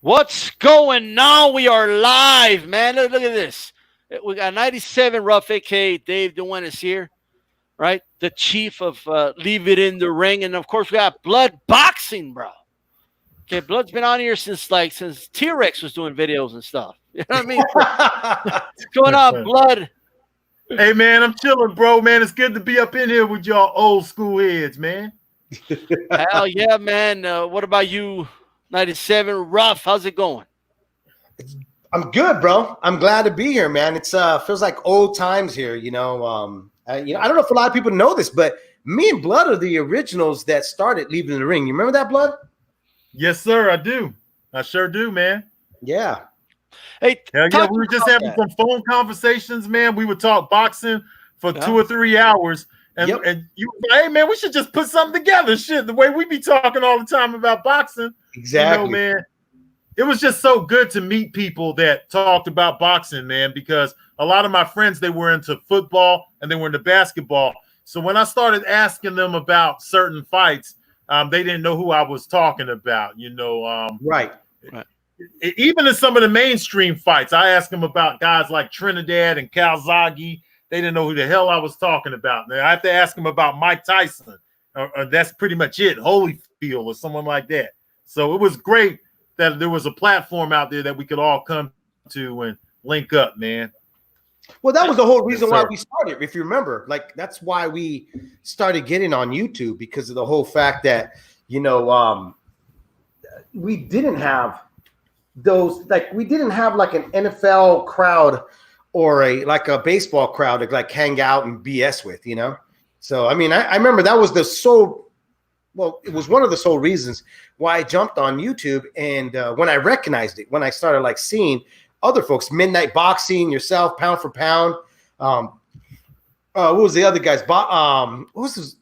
What's going on? We are live, man. Look at this. We got 97 Rough, aka Dave Dewen is here, right? The chief of Leave It in the Ring. And of course, we got Blood Boxing, bro. Okay, Blood's been on here since T Rex was doing videos and stuff. You know what I mean? What's going on, Blood? Hey, man, I'm chilling, bro, man. It's good to be up in here with y'all old school heads, man. Hell yeah, man. What about you, 97 Rough? How's it going? I'm good, bro. I'm glad to be here, man. It's feels like old times here. I don't know if a lot of people know this, but me and Blood are the originals that started Leaving the Ring. You remember that, Blood? Yes, sir, I do. I sure do, man. Yeah. Hey, hell yeah, we were just having some phone conversations, man. We would talk boxing for 2 or 3 hours. And, and you, hey, man, we should just put something together. Shit, the way we be talking all the time about boxing. Exactly. You know, man. It was just so good to meet people that talked about boxing, man, because a lot of my friends, they were into football and they were into basketball. So when I started asking them about certain fights, they didn't know who I was talking about, Right. Even in some of the mainstream fights, I asked them about guys like Trinidad and Calzaghe. They didn't know who the hell I was talking about. Now, I have to ask them about Mike Tyson. Or that's pretty much it, Holyfield or someone like that. So it was great that there was a platform out there that we could all come to and link up, man. Well, that was the whole reason why we started. If you remember, like that's why we started getting on YouTube, because of the whole fact that, we didn't have those, like we didn't have like an NFL crowd or a baseball crowd to like hang out and BS with, So, I mean, I remember that was it was one of the sole reasons why I jumped on YouTube. And when I recognized it, when I started like seeing other folks, Midnight Boxing, yourself, Pound for Pound. What was the other guys? What was this?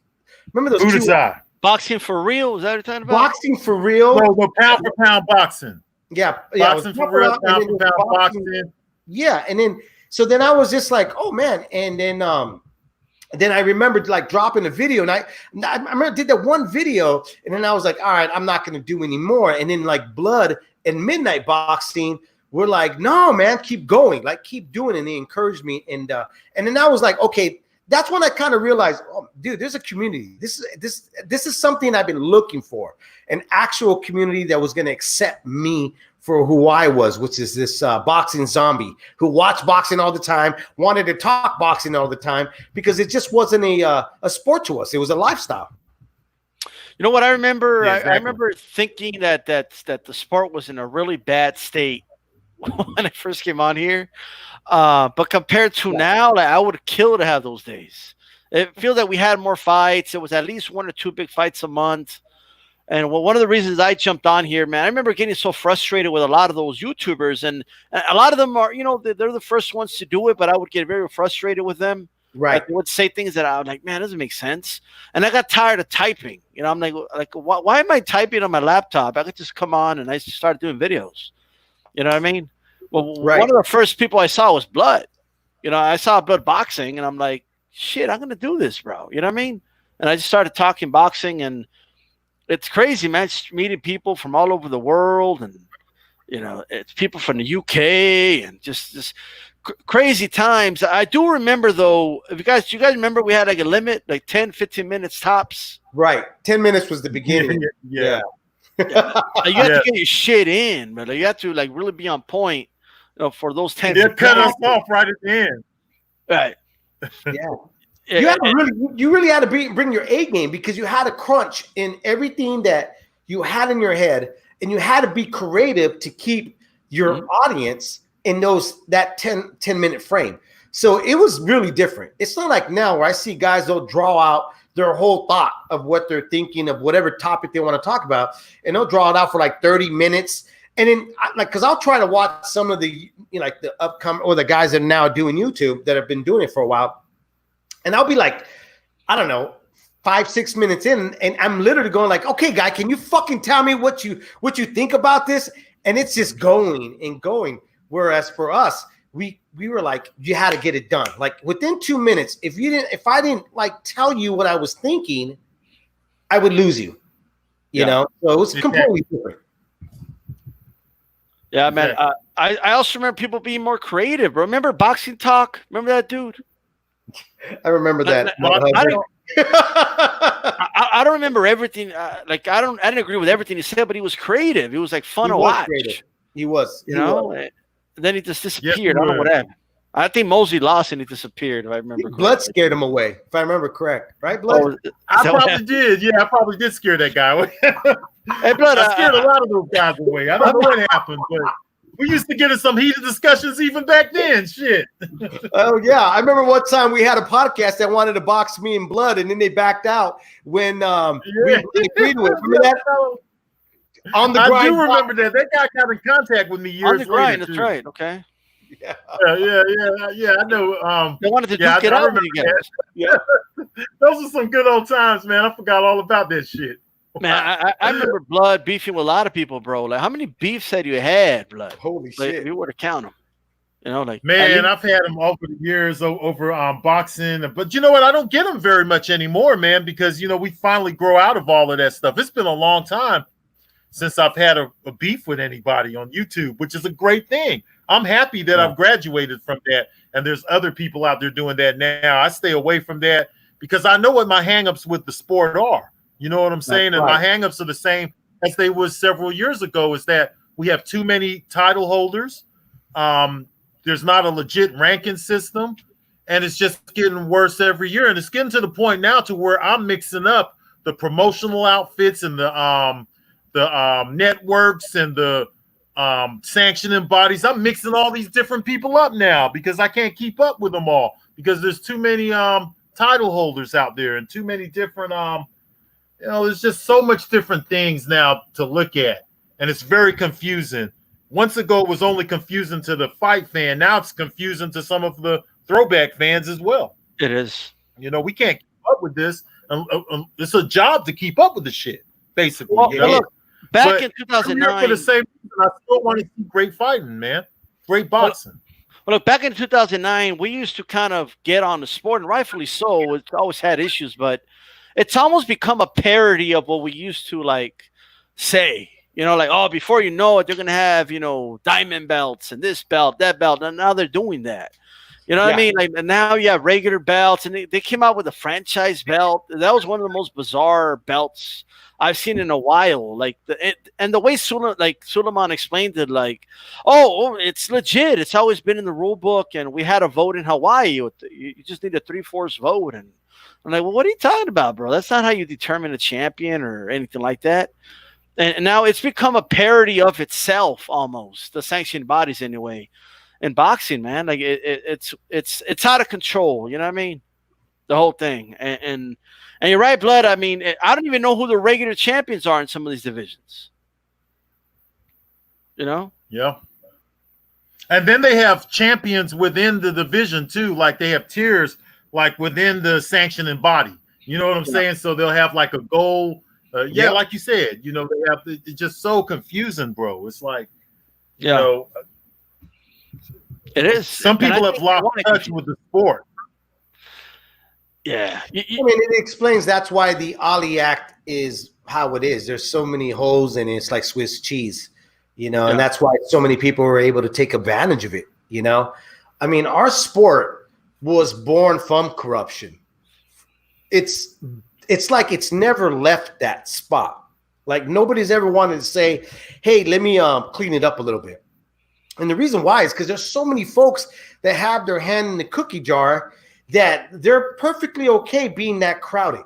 Remember those two? Boxing for Real? Is that what you're talking about? Boxing for Real? No, Pound for Pound boxing. Yeah. Boxing for Real, Pound for Pound boxing. Yeah. And then, so then I was just like, oh man. And then I remembered like dropping a video, and I remember I did that one video, and then I was like, all right, I'm not going to do any more. And then like Blood and Midnight Boxing were like, no, man, keep going, like keep doing it. And they encouraged me. And then I was like, okay, that's when I kind of realized, oh, dude, there's a community. This is something I've been looking for, an actual community that was going to accept me for who I was, which is this boxing zombie who watched boxing all the time, wanted to talk boxing all the time, because it just wasn't a sport to us. It was a lifestyle. You know what I remember? Yeah, exactly. I remember thinking that the sport was in a really bad state when I first came on here. But compared to now, like, I would have killed to have those days. It feels like we had more fights. It was at least 1 or 2 big fights a month. And one of the reasons I jumped on here, man, I remember getting so frustrated with a lot of those YouTubers, and a lot of them are, they're the first ones to do it, but I would get very frustrated with them. Right. Like, they would say things that I was like, man, it doesn't make sense. And I got tired of typing. I'm like, why am I typing on my laptop? I could just come on and I started doing videos. You know what I mean? Well, right. One of the first people I saw was Blood. I saw Blood boxing, and I'm like, shit, I'm going to do this, bro. You know what I mean? And I just started talking boxing, and it's crazy, man. Just meeting people from all over the world, and it's people from the UK, and just crazy times. I do remember, though. Do you guys remember we had like a limit, like 10, 15 minutes tops? Right, 10 minutes was the beginning. Yeah. You have to get your shit in, but you have to like really be on point, for those 10. They'll cut us off right at the end. Right. Yeah. You really had to bring your A game, because you had to crunch in everything that you had in your head, and you had to be creative to keep your audience in that 10-minute frame. So it was really different. It's not like now where I see guys, they'll draw out their whole thought of what they're thinking of whatever topic they want to talk about, and they'll draw it out for like 30 minutes. And then because I'll try to watch some of the, like the upcoming, or the guys that are now doing YouTube that have been doing it for a while. And I'll be like, I don't know, 5-6 minutes in, and I'm literally going like, okay, guy, can you fucking tell me what you think about this? And it's just going and going. Whereas for us, we were like, you had to get it done. Like within 2 minutes, if I didn't like tell you what I was thinking, I would lose you. You know? So it was completely different. Yeah, man. I also remember people being more creative. Bro. Remember Boxing Talk? Remember that dude? I remember that. I don't remember everything. I didn't agree with everything he said, but he was creative. He was like fun to watch. Creative. He was. You know. And then he just disappeared. I don't know what happened. I think Mosley lost and he disappeared. If I remember. Blood scared him away. If I remember correct, right? Blood. I probably did. Yeah, I probably did scare that guy away. Hey, Blood, I scared a lot of those guys away. I don't know what happened, but we used to get in some heated discussions even back then. Shit. Oh yeah, I remember one time we had a podcast that wanted to box me in Blood, and then they backed out when we agreed with it. Remember that? On the grind. I do remember that. That guy got in contact with me years on the grind. later. That's right. Okay. Yeah. I know. They wanted to duke it out again. Yeah. Those are some good old times, man. I forgot all about that shit. Man, I remember Blood beefing with a lot of people, bro. Like, how many beefs had you had, Blood? Holy like, shit! If you were to count them, you know, like man, I've had them over the years over boxing, but you know what? I don't get them very much anymore, man, because you know we finally grow out of all of that stuff. It's been a long time since I've had a beef with anybody on YouTube, which is a great thing. I'm happy that I've graduated from that, and there's other people out there doing that now. I stay away from that because I know what my hangups with the sport are. You know what I'm saying? And my hangups are the same as they was several years ago, is that we have too many title holders. There's not a legit ranking system, and it's just getting worse every year. And it's getting to the point now to where I'm mixing up the promotional outfits and the networks and the sanctioning bodies. I'm mixing all these different people up now because I can't keep up with them all because there's too many title holders out there and too many different there's just so much different things now to look at, and it's very confusing. Once ago it was only confusing to the fight fan. Now it's confusing to some of the throwback fans as well. It is. You know, we can't keep up with this. It's a job to keep up with the shit, basically. Well, look, back in 2009, for the same reason, I still want to see great fighting, man. Great boxing. Well, look, back in 2009, we used to kind of get on the sport, and rightfully so. It's always had issues, but it's almost become a parody of what we used to like say. You know, like, oh, before you know it, they're going to have, you know, diamond belts and this belt, that belt. And now they're doing that. You know what I mean? Like, and now you have regular belts, and they came out with a franchise belt. That was one of the most bizarre belts I've seen in a while. Like, the way Suleiman explained it, like, oh, it's legit. It's always been in the rule book, and we had a vote in Hawaii. You just need a 3/4 vote. And I'm like, well, what are you talking about, bro? That's not how you determine a champion or anything like that. And now it's become a parody of itself, almost, the sanctioned bodies anyway. In boxing, man, like it's out of control. You know what I mean? The whole thing. And you're right, Blood. I mean, I don't even know who the regular champions are in some of these divisions. You know? Yeah. And then they have champions within the division too. Like they have tiers, like within the sanctioning body. You know what I'm saying? So they'll have like a goal. Like you said, you know, they have it's just so confusing, bro. It's like, you know, it is. Some people have lost touch with the sport. Yeah, I mean, it explains that's why the Ali Act is how it is. There's so many holes in it. It's like Swiss cheese, you know, and that's why so many people were able to take advantage of it. You know, I mean, our sport was born from corruption. It's like it's never left that spot. Like nobody's ever wanted to say, hey, let me clean it up a little bit. And the reason why is because there's so many folks that have their hand in the cookie jar that they're perfectly okay being that crowded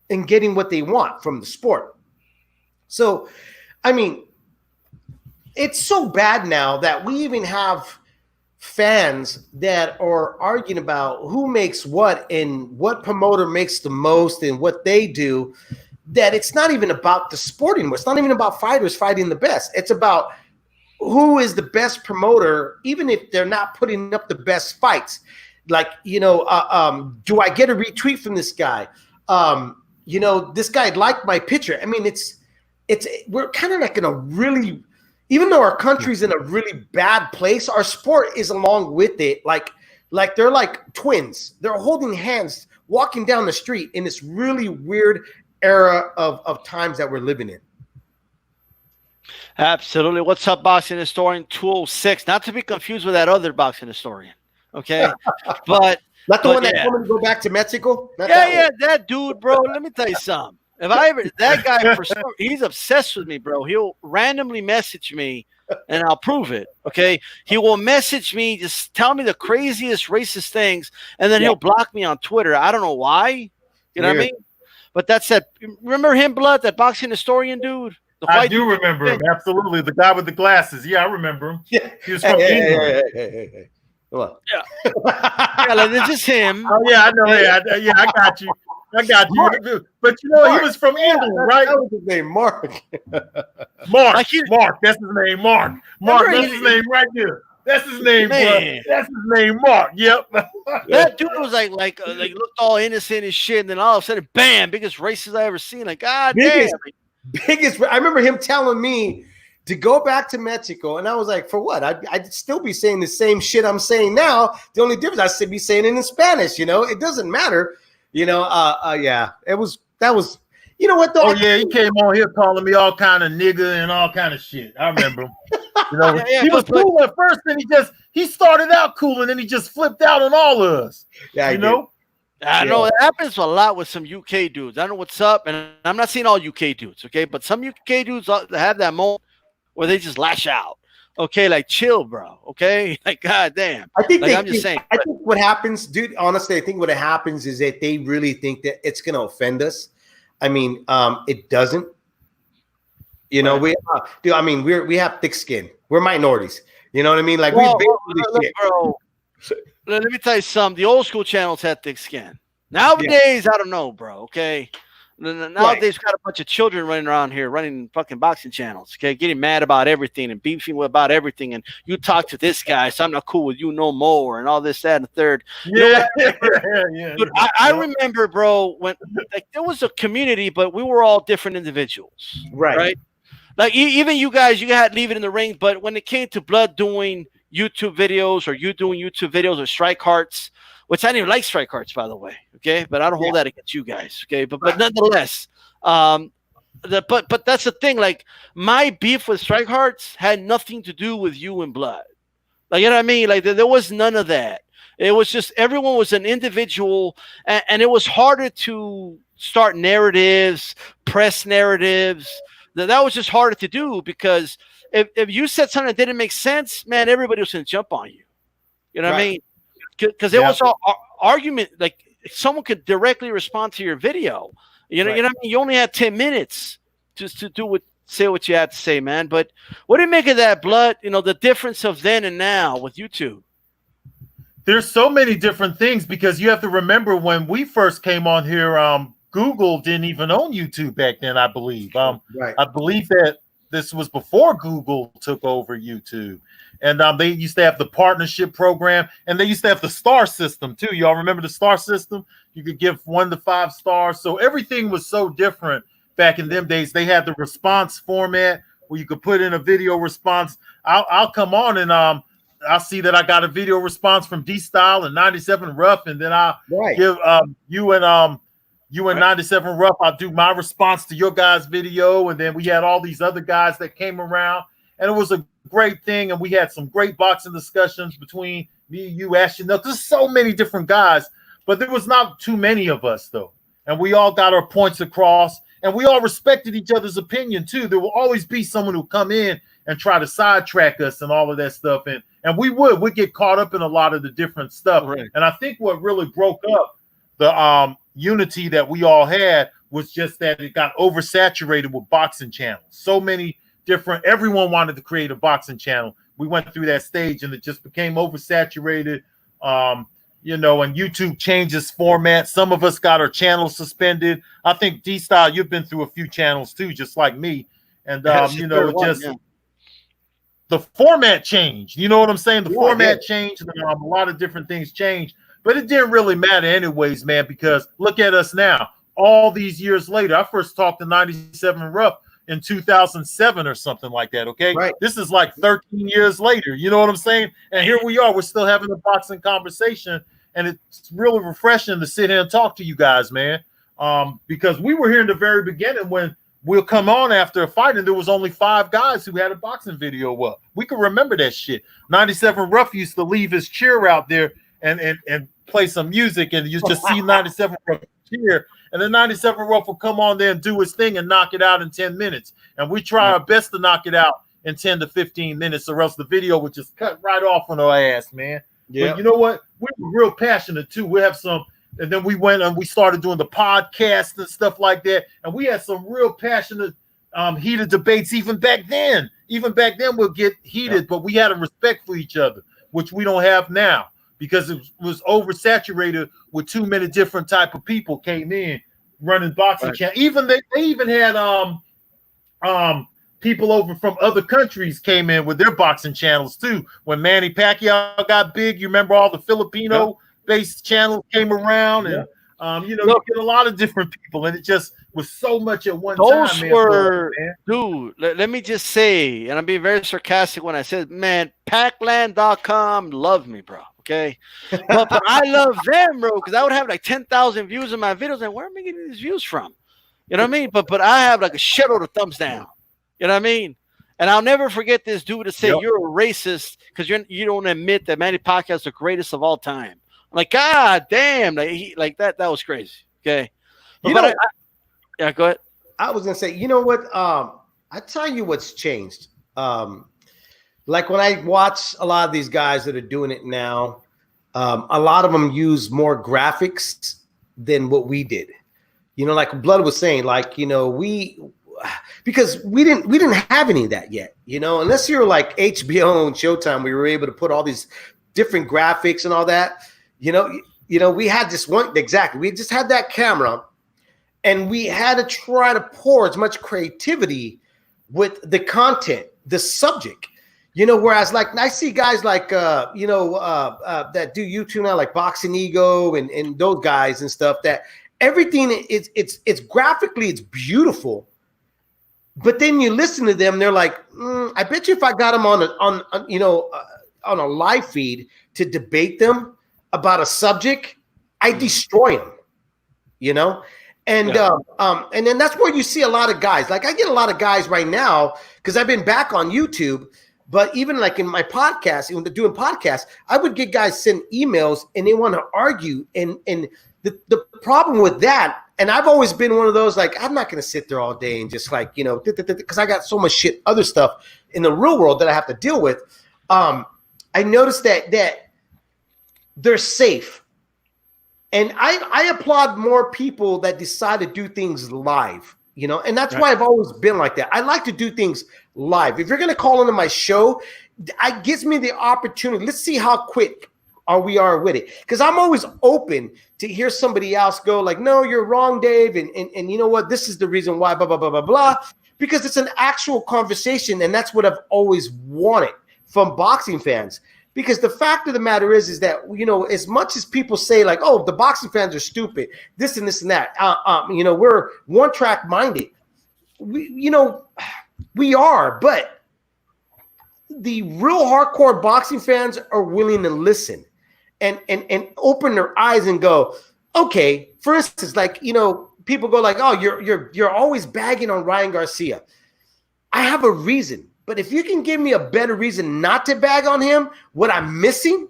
and getting what they want from the sport. So, I mean, it's so bad now that we even have fans that are arguing about who makes what and what promoter makes the most and what they do, that it's not even about the sport anymore. It's not even about fighters fighting the best. It's about who is the best promoter, even if they're not putting up the best fights. Like, you know, do I get a retweet from this guy? You know, this guy liked my picture. I mean, we're kind of like in a really, even though our country's in a really bad place, our sport is along with it. Like they're like twins. They're holding hands, walking down the street in this really weird era of times that we're living in. Absolutely. What's up, boxing historian 206? Not to be confused with that other boxing historian. Okay, but not the one that yeah. told me to go back to Mexico. Not that dude, bro. Let me tell you something. If I ever that guy he's obsessed with me, bro. He'll randomly message me, and I'll prove it. Okay, he will message me, just tell me the craziest racist things, and then he'll block me on Twitter. I don't know why. You know what I mean? But that's that. Remember him, Blood? That boxing historian dude. I do remember him. Absolutely, the guy with the glasses. Yeah, I remember him. Yeah. He was from England. Hey. Come on. Yeah, like, this is him. Oh yeah, I know. Yeah, I got you. I got you. Mark. But you know, he was from England, right? That was his name, Mark. Mark. Mark. That's his name, Mark. Mark. That's his name right there. That's his name, bro. That's his name, Mark. Yep. That dude was like looked all innocent and shit, and then all of a sudden, bam, biggest racist I ever seen. Like, God damn. Biggest. I remember him telling me to go back to Mexico, and I was like, for what? I'd still be saying the same shit I'm saying now. The only difference, I'd still be saying it in Spanish. You know, it doesn't matter. You know, yeah, that was. You know what though? Oh yeah, he came on here calling me all kind of nigga and all kind of shit. I remember him. You know, he was cool at first, and he started out cool, and then he just flipped out on all of us. Yeah, you know. I know it happens a lot with some UK dudes. I don't know what's up, and I'm not saying all UK dudes, okay? But some UK dudes have that moment where they just lash out. Okay, like chill, bro. Okay, like goddamn. I think I'm just saying. I think what happens, dude. Honestly, I think what happens is that they really think that it's going to offend us. I mean, it doesn't. You know, we have thick skin. We're minorities. You know what I mean? Like bro. Let me tell you something. The old school channels had thick skin. Nowadays, I don't know, bro. Okay. Nowadays, we've got a bunch of children running around here, running fucking boxing channels, okay, getting mad about everything and beefing about everything. And you talk to this guy, so I'm not cool with you no more, and all this, that, and the third. Yeah, But I remember, bro, when like there was a community, but we were all different individuals, right? Like even you guys, you had Leave It in the Ring, but when it came to Blood doing YouTube videos, or you doing YouTube videos, or Strike Hearts, which I didn't even like Strike Hearts, by the way. Okay, but I don't hold that against you guys. Okay, but nonetheless, but that's the thing. Like my beef with Strike Hearts had nothing to do with you and Blood. Like, you know what I mean? Like there was none of that. It was just everyone was an individual, and it was harder to start narratives, press narratives. That was just harder to do because if you said something that didn't make sense, man, everybody was going to jump on you. You know what I mean? Because there was an argument, like someone could directly respond to your video. You know what I mean? You only had 10 minutes just to say what you had to say, man. But what do you make of that, Blood? You know, the difference of then and now with YouTube. There's so many different things because you have to remember when we first came on here, Google didn't even own YouTube back then, I believe. I believe that this was before Google took over YouTube. And they used to have the partnership program, and they used to have the star system too. Y'all remember the star system? You could give 1 to 5 stars. So everything was so different back in them days. They had the response format where you could put in a video response. I'll come on and I'll see that I got a video response from D-Style and 97 Rough, and then I'll give you and 97 Rough. I'll do my response to your guys' video, and then we had all these other guys that came around, and it was a great thing. And we had some great boxing discussions between me, you, Ashton. There's so many different guys, but there was not too many of us though, and we all got our points across, and we all respected each other's opinion too. There will always be someone who come in and try to sidetrack us and all of that stuff, and we'd get caught up in a lot of the different stuff. And I think what really broke up the unity that we all had was just that it got oversaturated with boxing channels. So many different, everyone wanted to create a boxing channel. We went through that stage and it just became oversaturated. You know, and YouTube changes format. Some of us got our channels suspended. I think D-Style, you've been through a few channels too, just like me. And you know, the format changed. You know what I'm saying? The format changed, and a lot of different things changed. But it didn't really matter anyways, man, because look at us now. All these years later, I first talked to 97 Rough in 2007 or something like that, okay? This is like 13 years later, you know what I'm saying? And here we are, we're still having a boxing conversation, and it's really refreshing to sit here and talk to you guys, man, because we were here in the very beginning when we'll come on after a fight, and there was only 5 guys who had a boxing video up. We can remember that shit. 97 Rough used to leave his chair out there and play some music, and you just see 97 Rough cheer, and then 97 Rough will come on there and do his thing and knock it out in 10 minutes. And we try our best to knock it out in 10 to 15 minutes, or else the video would just cut right off on our ass, man. Yeah. But you know what? We're real passionate too. We have some, and then we went and we started doing the podcast and stuff like that. And we had some real passionate, heated debates even back then. Even back then we'll get heated, but we had a respect for each other, which we don't have now because it was oversaturated with too many different type of people came in running boxing channels. Even they even had people over from other countries came in with their boxing channels too. When Manny Pacquiao got big, you remember all the Filipino-based channels came around, and you know, you get a lot of different people, and it just was so much at one time. Those were, dude, let me just say, and I'm being very sarcastic when I said, man, Packland.com loved me, bro. Okay, but I love them, bro, because I would have like 10,000 views in my videos, and where am I getting these views from? You know what I mean? But I have like a shitload of thumbs down. You know what I mean? And I'll never forget this dude to say you're a racist because you don't admit that Manny Pacquiao is the greatest of all time. I'm like, God damn, like that was crazy. Okay, yeah, go ahead. I was gonna say, you know what? I tell you what's changed. Like when I watch a lot of these guys that are doing it now, a lot of them use more graphics than what we did. You know, like Blood was saying, like, you know, because we didn't have any of that yet, you know, unless you're like HBO and Showtime, we were able to put all these different graphics and all that, you know, we had this one, exactly. We just had that camera and we had to try to pour as much creativity with the content, the subject, you know, whereas like I see guys like, that do YouTube now, like Boxing Ego and those guys and stuff, that everything it's graphically, it's beautiful. But then you listen to them, they're like, I bet you if I got them on a live feed to debate them about a subject, I destroy them, you know? And and then that's where you see a lot of guys. Like I get a lot of guys right now because I've been back on YouTube, but even like in my podcast, when doing podcasts, I would get guys send emails and they want to argue. And the problem with that, and I've always been one of those, like, I'm not going to sit there all day and just like, you know, because I got so much shit, other stuff in the real world that I have to deal with. I noticed that they're safe. And I applaud more people that decide to do things live, you know, and that's why I've always been like that. I like to do things live. If you're going to call into my show, it gives me the opportunity. Let's see how quick we are with it. Because I'm always open to hear somebody else go like, no, you're wrong, Dave. And you know what? This is the reason why, blah, blah, blah, blah, blah. Because it's an actual conversation. And that's what I've always wanted from boxing fans. Because the fact of the matter is that, you know, as much as people say like, oh, the boxing fans are stupid, this and this and that, you know, we're one track minded. We are, but the real hardcore boxing fans are willing to listen and open their eyes and go, okay, for instance, like, you know, people go like, oh, you're always bagging on Ryan Garcia. I have a reason. But if you can give me a better reason not to bag on him, what I'm missing,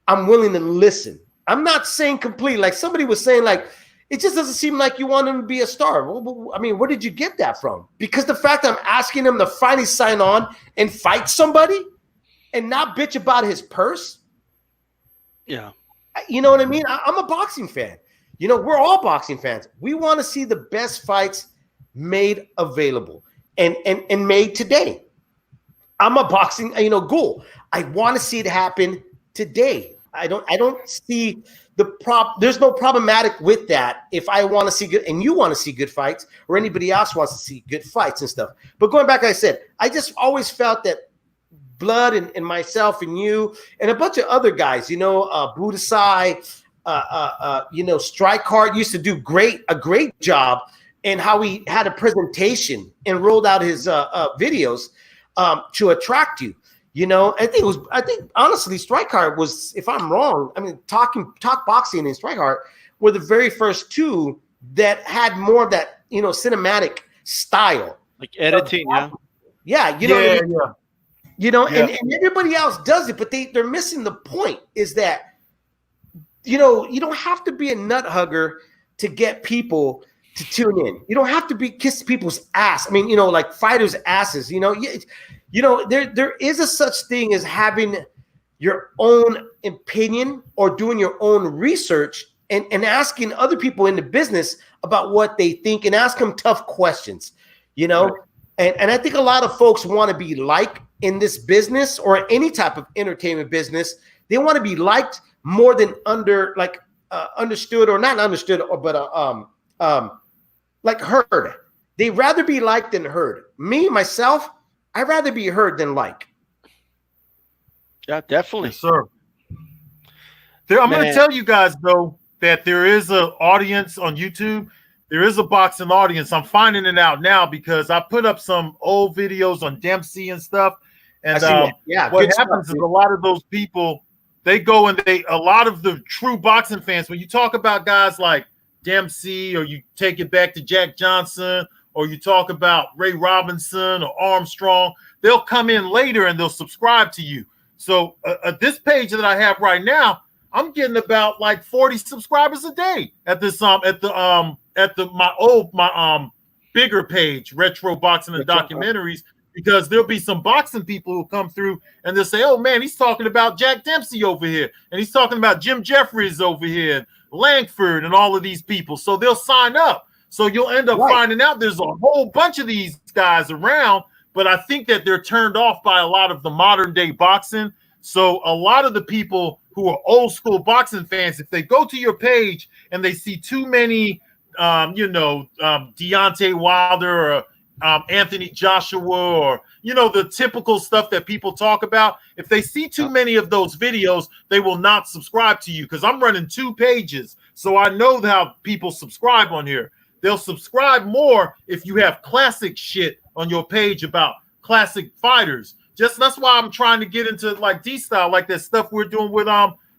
I'm willing to listen. I'm not saying completely. Like somebody was saying, like, it just doesn't seem like you want him to be a star. Well, I mean, where did you get that from? Because the fact I'm asking him to finally sign on and fight somebody and not bitch about his purse. Yeah. You know what I mean? I'm a boxing fan. You know, we're all boxing fans. We want to see the best fights made available and made today. I'm a boxing, you know, goal. I want to see it happen today. I don't see there's no problematic with that if I want to see good and you want to see good fights or anybody else wants to see good fights and stuff. But going back, like I said, I just always felt that Blood and myself and you and a bunch of other guys, you know, Budasai, you know, Strike Hard used to do a great job in how he had a presentation and rolled out his videos to attract you, you know. I think honestly, Strike Hard was, if I'm wrong, I mean, Talk Boxing and Strike Hard were the very first two that had more of that, you know, cinematic style. Like editing, yeah. Yeah, you know what I mean? You know, and everybody else does it, but they're missing the point is that, you know, you don't have to be a nut hugger to get people to tune in. You don't have to kiss people's ass. I mean, you know, like fighters' asses, you know, there is a such thing as having your own opinion or doing your own research and asking other people in the business about what they think and ask them tough questions, you know? Right. And I think a lot of folks want to be liked in this business or any type of entertainment business. They want to be liked more than understood or not understood, but like heard. They rather be liked than heard. Me, myself, I'd rather be heard than liked. Yeah, definitely. Yes, sir. I'm going to tell you guys, though, that there is an audience on YouTube. There is a boxing audience. I'm finding it out now because I put up some old videos on Dempsey and stuff. And what happens is a lot of those people, they go and a lot of the true boxing fans, when you talk about guys like Dempsey or you take it back to Jack Johnson or you talk about Ray Robinson or Armstrong, they'll come in later and they'll subscribe to you. So this page that I have right now, I'm getting about like 40 subscribers a day at this my bigger page, Retro Boxing and Documentaries, because there'll be some boxing people who come through and they'll say, oh man, he's talking about Jack Dempsey over here, and he's talking about Jim Jeffries over here, and Langford and all of these people. So they'll sign up. So you'll end up finding out there's a whole bunch of these guys around, but I think that they're turned off by a lot of the modern day boxing. So a lot of the people who are old school boxing fans, if they go to your page and they see too many, Deontay Wilder or Anthony Joshua or, the typical stuff that people talk about, if they see too many of those videos, they will not subscribe to you because I'm running 2 pages. So I know how people subscribe on here. They'll subscribe more if you have classic shit on your page about classic fighters. That's why I'm trying to get into like D-Style, like that stuff we're doing with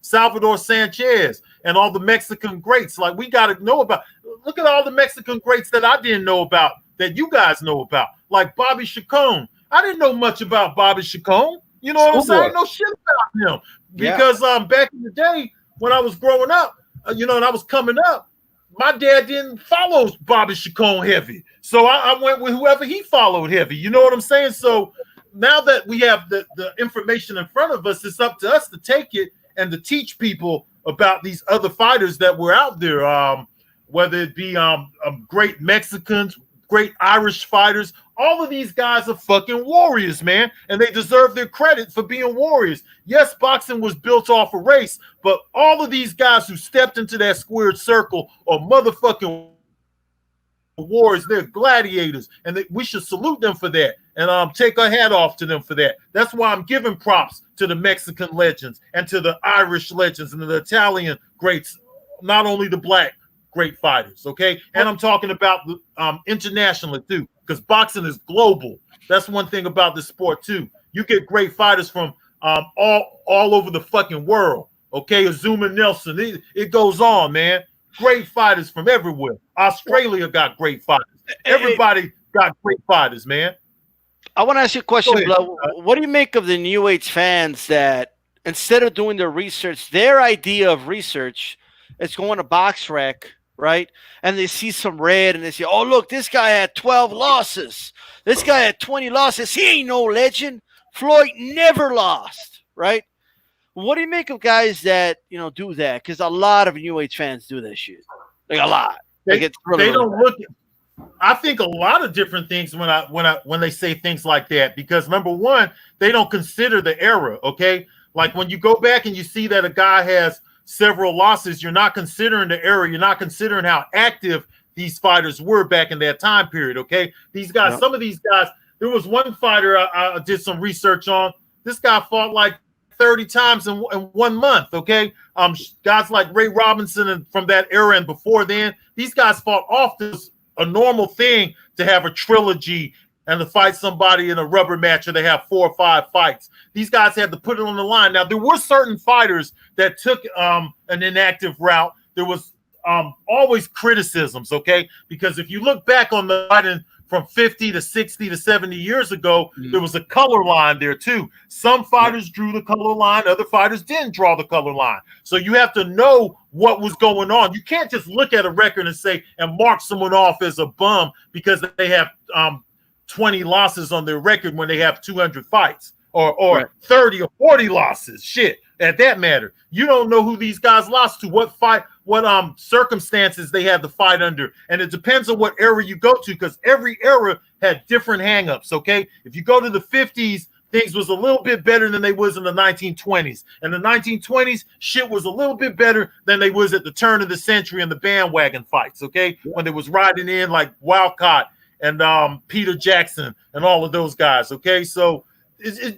Salvador Sanchez and all the Mexican greats. Like we got to know about. Look at all the Mexican greats that I didn't know about that you guys know about, like Bobby Chacon. I didn't know much about Bobby Chacon. You know what I'm saying? No shit about him because back in the day when I was growing up, and I was coming up, my dad didn't follow Bobby Chacon heavy, so I went with whoever he followed heavy. You know what I'm saying? So now that we have the information in front of us, it's up to us to take it and to teach people about these other fighters that were out there, whether it be great Mexicans, great Irish fighters. All of these guys are fucking warriors, man, and they deserve their credit for being warriors. Yes, boxing was built off a race, but all of these guys who stepped into that squared circle are motherfucking warriors. They're gladiators, and we should salute them for that and take our hat off to them for that. That's why I'm giving props to the Mexican legends and to the Irish legends and the Italian greats, not only the black great fighters, okay? And I'm talking about internationally too, because boxing is global. That's one thing about the sport too. You get great fighters from all over the fucking world, okay? Azuma Nelson, it goes on, man. Great fighters from everywhere. Australia got great fighters. Everybody got great fighters, man. I want to ask you a question, Blood. What do you make of the New Age fans that instead of doing their research, their idea of research is going to Box Rec, right? And they see some red and they say, oh, look, this guy had 12 losses. This guy had 20 losses. He ain't no legend. Floyd never lost, right? What do you make of guys that, do that? Because a lot of New Age fans do that shit. Like a lot. They don't look at, I think a lot of different things when they say things like that, because number one, they don't consider the era, okay? Like when you go back and you see that a guy has several losses, you're not considering the era, you're not considering how active these fighters were back in that time period, okay? These guys, some of these guys, there was one fighter I did some research on. This guy fought like 30 times in 1 month, okay? Guys like Ray Robinson and from that era and before then, these guys fought off this a normal thing to have a trilogy and to fight somebody in a rubber match or they have 4 or 5 fights. These guys had to put it on the line. Now, there were certain fighters that took an inactive route. There was always criticisms, okay? Because if you look back on the fighting from 50 to 60 to 70 years ago, there was a color line there too. Some fighters drew the color line, other fighters didn't draw the color line. So you have to know what was going on. You can't just look at a record and say and mark someone off as a bum because they have 20 losses on their record when they have 200 fights or 30 or 40 losses. Shit, at that matter. You don't know who these guys lost to, what fight, what circumstances they had to fight under. And it depends on what era you go to, because every era had different hangups, okay? If you go to the 50s, things was a little bit better than they was in the 1920s. In the 1920s, shit was a little bit better than they was at the turn of the century in the bandwagon fights, okay? When they was riding in like Walcott and Peter Jackson and all of those guys, okay? So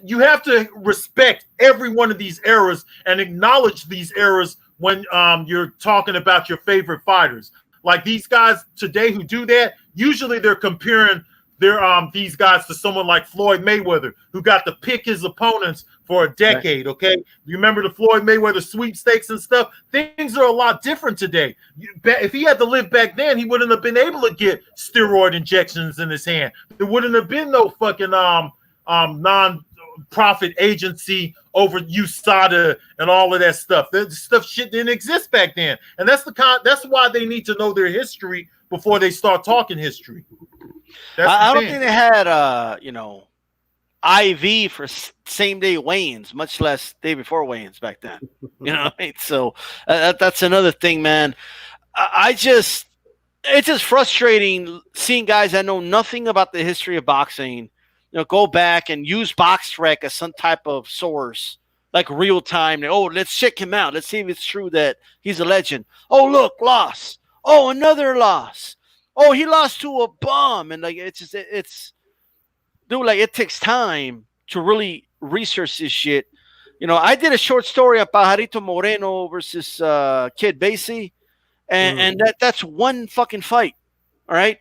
you have to respect every one of these eras and acknowledge these eras when you're talking about your favorite fighters. Like these guys today who do that, usually they're comparing these guys to someone like Floyd Mayweather, who got to pick his opponents for a decade, okay? You remember the Floyd Mayweather sweepstakes and stuff? Things are a lot different today. If he had to live back then, he wouldn't have been able to get steroid injections in his hand. There wouldn't have been no fucking non-profit agency over USADA and all of that stuff. That stuff shit didn't exist back then. And that's why they need to know their history before they start talking history. I don't think they had IV for same day weigh-ins, much less day before weigh-ins back then. You know what I mean? So that's another thing, man. It's just frustrating seeing guys that know nothing about the history of boxing, go back and use BoxRec as some type of source, like real time. Oh, let's check him out. Let's see if it's true that he's a legend. Oh, look, loss. Oh, another loss. Oh, he lost to a bum. And like, dude, like it takes time to really research this shit. I did a short story on Pajarito Moreno versus Kid Basie. And that's one fucking fight. All right.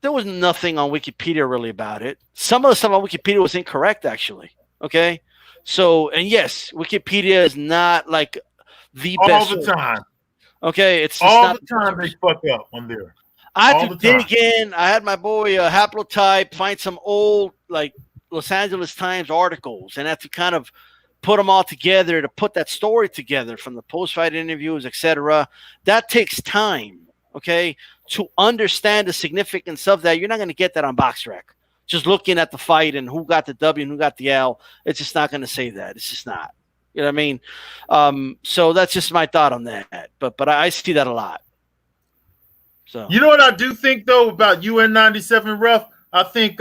There was nothing on Wikipedia really about it. Some of the stuff on Wikipedia was incorrect, actually. Okay. So, and yes, Wikipedia is not like the best. All the time. Okay. It's just all not the time they fuck up on there. I had to dig in. I had my boy Haplotype find some old like Los Angeles Times articles and had to kind of put them all together to put that story together from the post-fight interviews, etc. That takes time, okay, to understand the significance of that. You're not going to get that on BoxRec. Just looking at the fight and who got the W and who got the L, it's just not going to say that. It's just not. You know what I mean? So that's just my thought on that. But I see that a lot. So you know what I do think though about UN 97 Rough? I think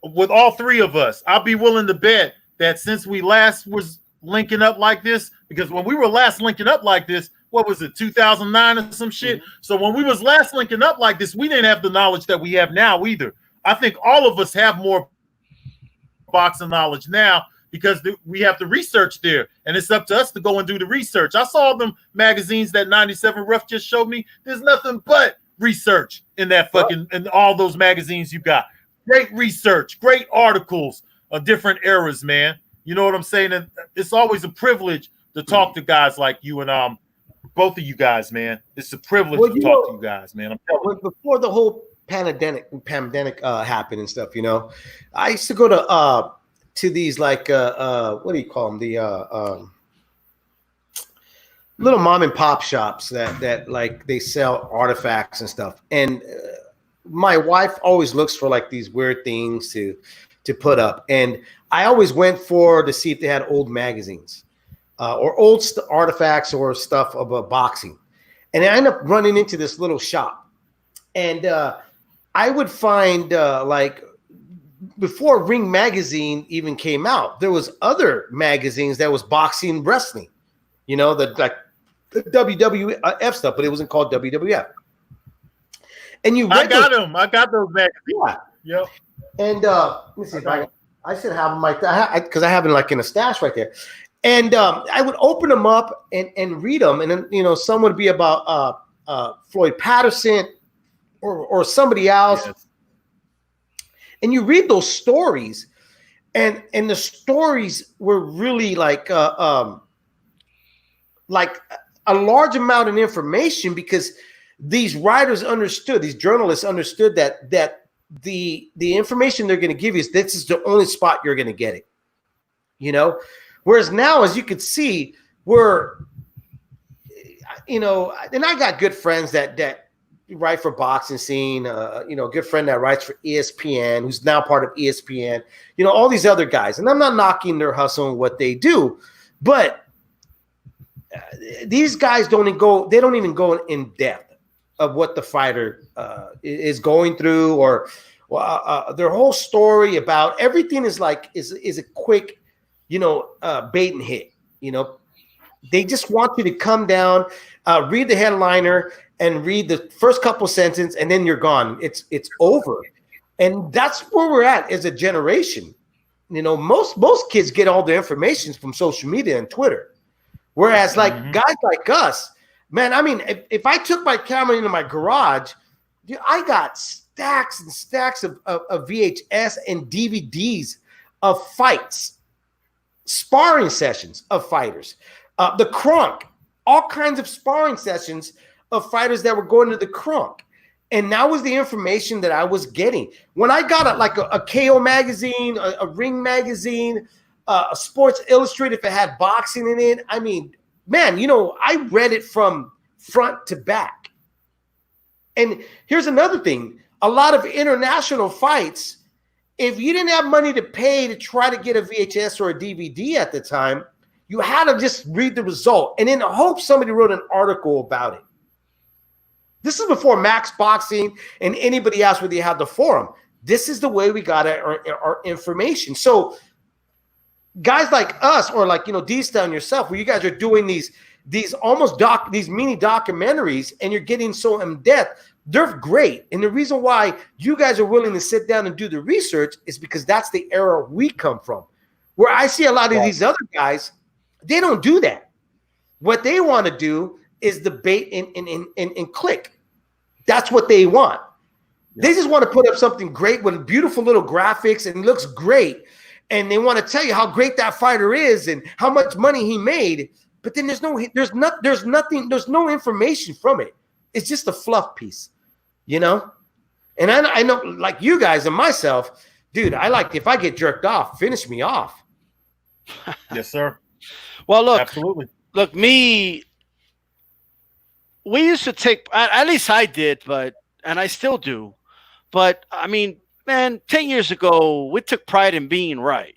with all three of us, I'll be willing to bet that since we last was linking up like this, because when we were last linking up like this, what was it, 2009 or some shit? Mm-hmm. So when we was last linking up like this, we didn't have the knowledge that we have now either. I think all of us have more boxing knowledge now because we have the research there, and it's up to us to go and do the research. I saw them magazines that 97 Rough just showed me. There's nothing but research in that fucking in all those magazines you got. Great research, great articles of different eras, man. You know what I'm saying? And it's always a privilege to talk to guys like you and both of you guys, man. It's a privilege to talk to you guys, man. I'm telling you. Before the whole pandemic happened and stuff, I used to go to these like what do you call them? The little mom and pop shops that like they sell artifacts and stuff. And my wife always looks for like these weird things to put up. And I always went to see if they had old magazines or old artifacts or stuff about boxing. And I ended up running into this little shop. And I would find like before Ring Magazine even came out, there was other magazines that was boxing wrestling, the WWF stuff, but it wasn't called WWF. And you read I got those magazines. Yeah. Yep. And let me see if I should have them like that because I have them like in a stash right there. And I would open them up and read them, and then some would be about Floyd Patterson or somebody else. Yes. And you read those stories, and the stories were really like a large amount of information because these writers understood, these journalists understood that the information they're going to give you is this is the only spot you're going to get it. You know, whereas now, as you can see, we're, you know, and I got good friends that write for Boxing Scene. You know, a good friend that writes for ESPN, who's now part of ESPN. You know, all these other guys, and I'm not knocking their hustle and what they do, but these guys don't even go in depth of what the fighter is going through, or their whole story about everything is a quick, you know, bait and hit. You know, they just want you to come down, read the headliner, and read the first couple sentences, and then you're gone. It's over, and that's where we're at as a generation. You know, most kids get all their information from social media and Twitter. Whereas like guys like us, man, I mean, if I took my camera into my garage, dude, I got stacks and stacks of VHS and DVDs of fights, sparring sessions of fighters, the Crunk, all kinds of sparring sessions of fighters that were going to the Crunk. And that was the information that I was getting. When I got a KO magazine, a Ring magazine, a Sports Illustrated, if it had boxing in it, I mean, man, you know, I read it from front to back. And here's another thing. A lot of international fights, if you didn't have money to pay to try to get a VHS or a DVD at the time, you had to just read the result and in the hope somebody wrote an article about it. This is before Max Boxing and anybody else where they had the forum. This is the way we got our information. So guys like us, or like, you know, D-Style and yourself, where you guys are doing these almost these mini documentaries, and you're getting so in depth, they're great. And the reason why you guys are willing to sit down and do the research is because that's the era we come from. Where I see a lot of these other guys, they don't do that. What they want to do is debate and click. That's what they want. They just want to put up something great with beautiful little graphics and looks great. And they want to tell you how great that fighter is and how much money he made. But then there's no information from it. It's just a fluff piece, you know? And I know, like you guys and myself, dude, I like, if I get jerked off, finish me off. Yes, sir. Well, look, absolutely. Look, we used to take, at least I did, and I still do. But I mean, man, 10 years ago, we took pride in being right,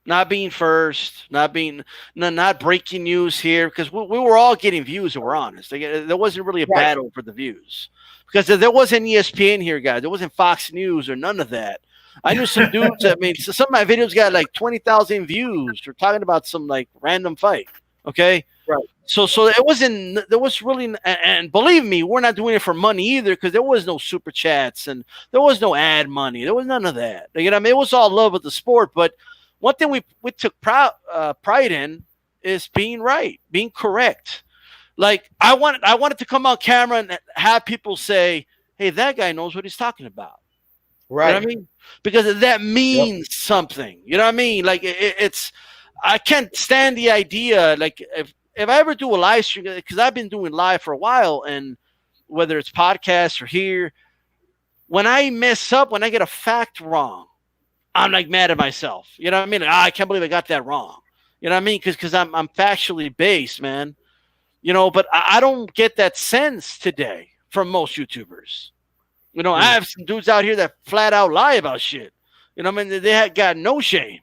not being first, not breaking news here, because we were all getting views, and we're honest. There wasn't really a battle for the views, because there wasn't ESPN here, guys. There wasn't Fox News or none of that. I knew some dudes. I mean, some of my videos got like 20,000 views. We're talking about some like random fight. Okay. Right. So there was really, and believe me, we're not doing it for money either, because there was no super chats and there was no ad money. There was none of that. You know what I mean? It was all love of the sport. But one thing we took pride in is being right, being correct. Like I wanted to come on camera and have people say, hey, that guy knows what he's talking about. Right. You know what I mean? Because that means something. You know what I mean? Like it's, I can't stand the idea. Like if I ever do a live stream, because I've been doing live for a while, and whether it's podcasts or here, when I mess up, when I get a fact wrong, I'm like mad at myself. You know what I mean? Like, I can't believe I got that wrong. You know what I mean? Because I'm factually based, man. You know, but I don't get that sense today from most YouTubers. You know, I have some dudes out here that flat out lie about shit. You know what I mean? They had got no shame.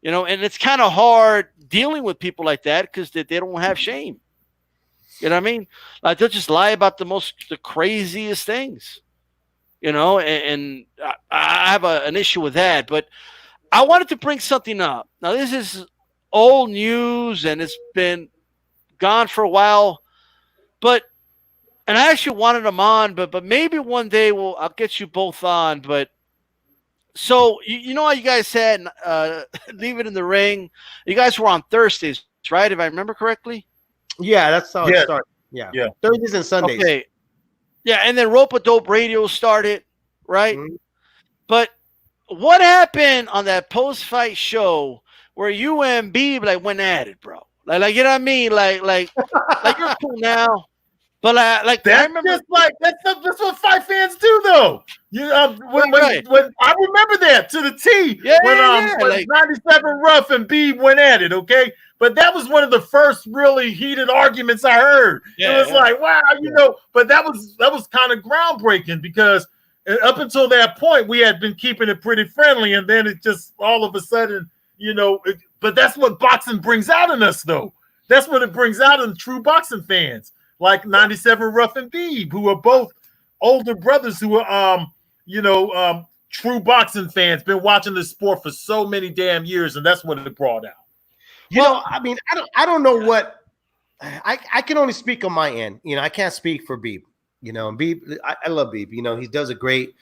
You know, and it's kind of hard dealing with people like that because they don't have shame. You know what I mean? Like they'll just lie about the craziest things. You know, and I have an issue with that. But I wanted to bring something up. Now, this is old news, and it's been gone for a while. And I actually wanted them on, but maybe one day I'll get you both on. But so you know how you guys said leave it in the ring. You guys were on Thursdays, right? If I remember correctly. Yeah, that's how it started. Yeah, Thursdays and Sundays. Okay. Yeah, and then Rope a Dope Radio started, right? Mm-hmm. But what happened on that post-fight show where you and B like went at it, bro? Like you know what I mean? Like you're cool now. But like I That's remember, just like that's what fight fans do, though. You when I remember that to the T. Yeah, when like 97 Rough and B went at it. Okay, but that was one of the first really heated arguments I heard. It was like, wow, you know. But that was kind of groundbreaking because up until that point we had been keeping it pretty friendly, and then it just all of a sudden, you know. But that's what boxing brings out in us, though. That's what it brings out in true boxing fans. Like 97 Rough and Beeb, who are both older brothers who are, true boxing fans, been watching this sport for so many damn years, and that's what it brought out. You know, I mean, I don't know what I can only speak on my end. You know, I can't speak for Beeb. You know, Beeb, I love Beeb. You know, he does a great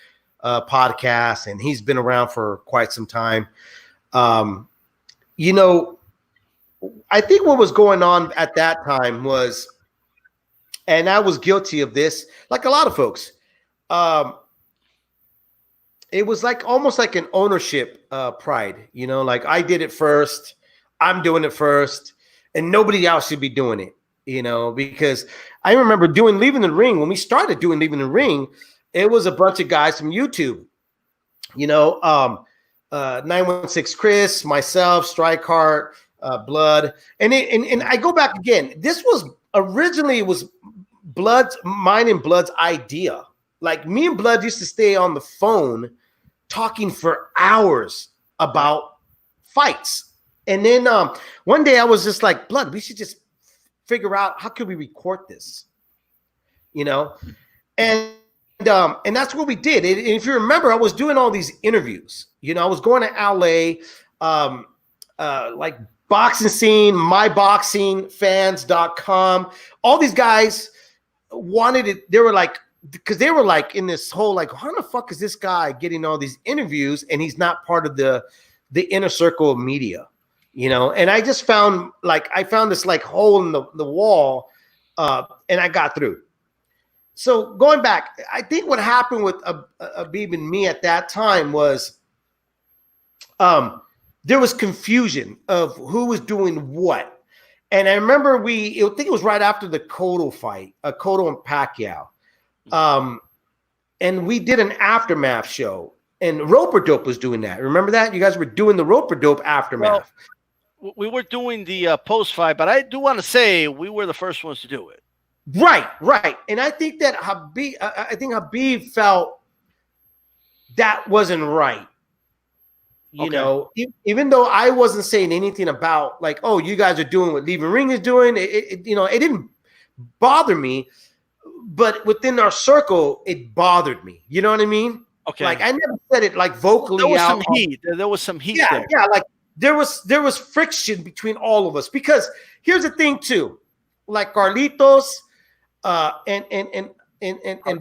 podcast, and he's been around for quite some time. You know, I think what was going on at that time was, and I was guilty of this, like a lot of folks. It was like almost like an ownership pride, you know, like I did it first, I'm doing it first, and nobody else should be doing it, you know, because I remember Leaving the Ring. When we started doing Leaving the Ring, it was a bunch of guys from YouTube, you know, 916 Chris, myself, Strikeheart, Blood, and I go back again. This was originally, it was mine and Blood's idea. Like me and Blood used to stay on the phone talking for hours about fights. And then one day I was just like, Blood, we should just figure out how could we record this, you know? And that's what we did. And if you remember, I was doing all these interviews. You know, I was going to LA, like Boxing Scene, myboxingfans.com. All these guys wanted it. They were like, because they were like in this whole like, how the fuck is this guy getting all these interviews and he's not part of the inner circle of media, you know? And I just found this like hole in the wall, and I got through. So going back, I think what happened with Abib and me at that time was there was confusion of who was doing what. And I remember I think it was right after the Cotto fight, Cotto and Pacquiao. And we did an aftermath show, and Roper Dope was doing that. Remember that? You guys were doing the Roper Dope aftermath. Well, we were doing the post fight, but I do want to say we were the first ones to do it. Right. And I think that Habib felt that wasn't right. You know, even though I wasn't saying anything about like, oh, you guys are doing what Leaving Ring is doing, it didn't bother me. But within our circle, it bothered me. You know what I mean? Okay. Like I never said it like vocally. There was some heat. There was some heat there. Yeah. Like there was friction between all of us, because here's the thing too, like Carlitos, and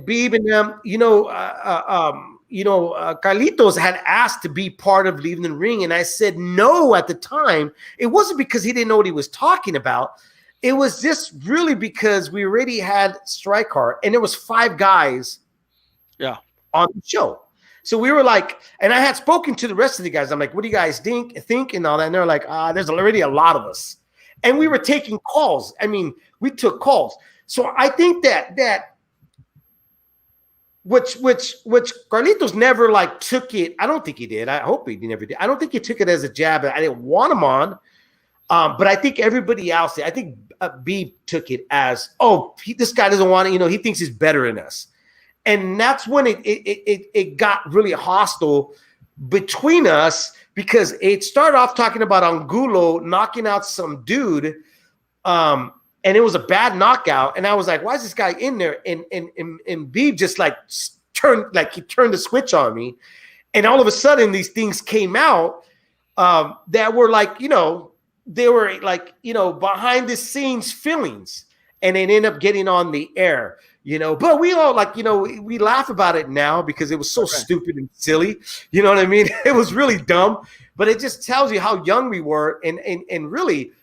Beeb and them. Carlitos had asked to be part of Leaving the Ring, and I said no at the time. It wasn't because he didn't know what he was talking about. It was just really because we already had Strikeheart, and there was 5 guys on the show. So we were like, and I had spoken to the rest of the guys. I'm like, what do you guys think and all that? And they're like, there's already a lot of us. And we were taking calls. I mean, we took calls. So I think that which Carlitos never like took it. I don't think he did. I hope he never did. I don't think he took it as a jab. I didn't want him on. But I think everybody else did. I think B took it as, this guy doesn't want it. He thinks he's better than us. And that's when it got really hostile between us, because it started off talking about Angulo knocking out some dude. And it was a bad knockout. And I was like, why is this guy in there? And B just like turned the switch on me. And all of a sudden these things came out that were like, they were like, behind the scenes feelings, and it ended up getting on the air, but we all like, we laugh about it now because it was so stupid and silly. You know what I mean? It was really dumb, but it just tells you how young we were. And really,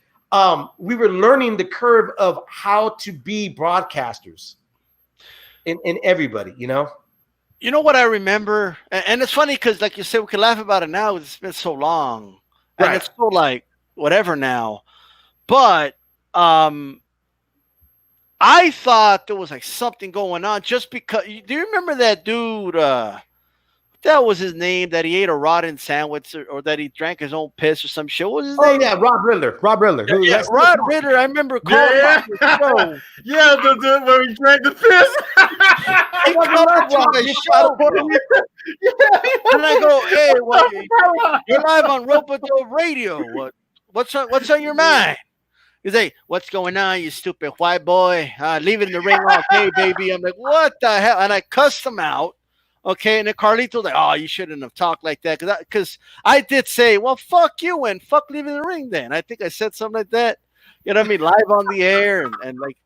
we were learning the curve of how to be broadcasters and everybody, You know what I remember? And it's funny because like you said, we can laugh about it now. It's been so long. And it's so like, whatever now, but I I thought there was like something going on just because. Do you remember that dude? That was his name. That he ate a rotten sandwich or that he drank his own piss or some shit. What was his name? Yeah, Rob Riddler. Yeah, Rod Ritter. I remember calling him on the show. Yeah, the where he drank the piss. He called on the show. And I go, hey, you're live on Roboto Radio. What's on your mind? He's like, what's going on, you stupid white boy? Leaving the ring all day, baby. I'm like, what the hell? And I cussed him out. Okay, and then Carlito's like, oh, you shouldn't have talked like that. Because I did say, well, fuck you and fuck leaving the ring then. I think I said something like that. You know what I mean? Live on the air. And like,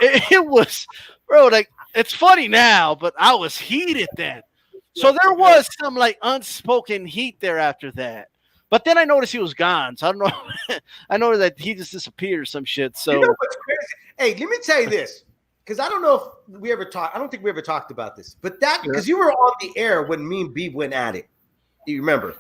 it was, bro, like, it's funny now, but I was heated then. So there was some like unspoken heat there after that. But then I noticed he was gone. So I don't know. I noticed that he just disappeared or some shit. So, you know what's crazy? Hey, let me tell you this. Because I don't know if we ever talked. I don't think we ever talked about this. But that because you were on the air when me and Beeb went at it. You remember?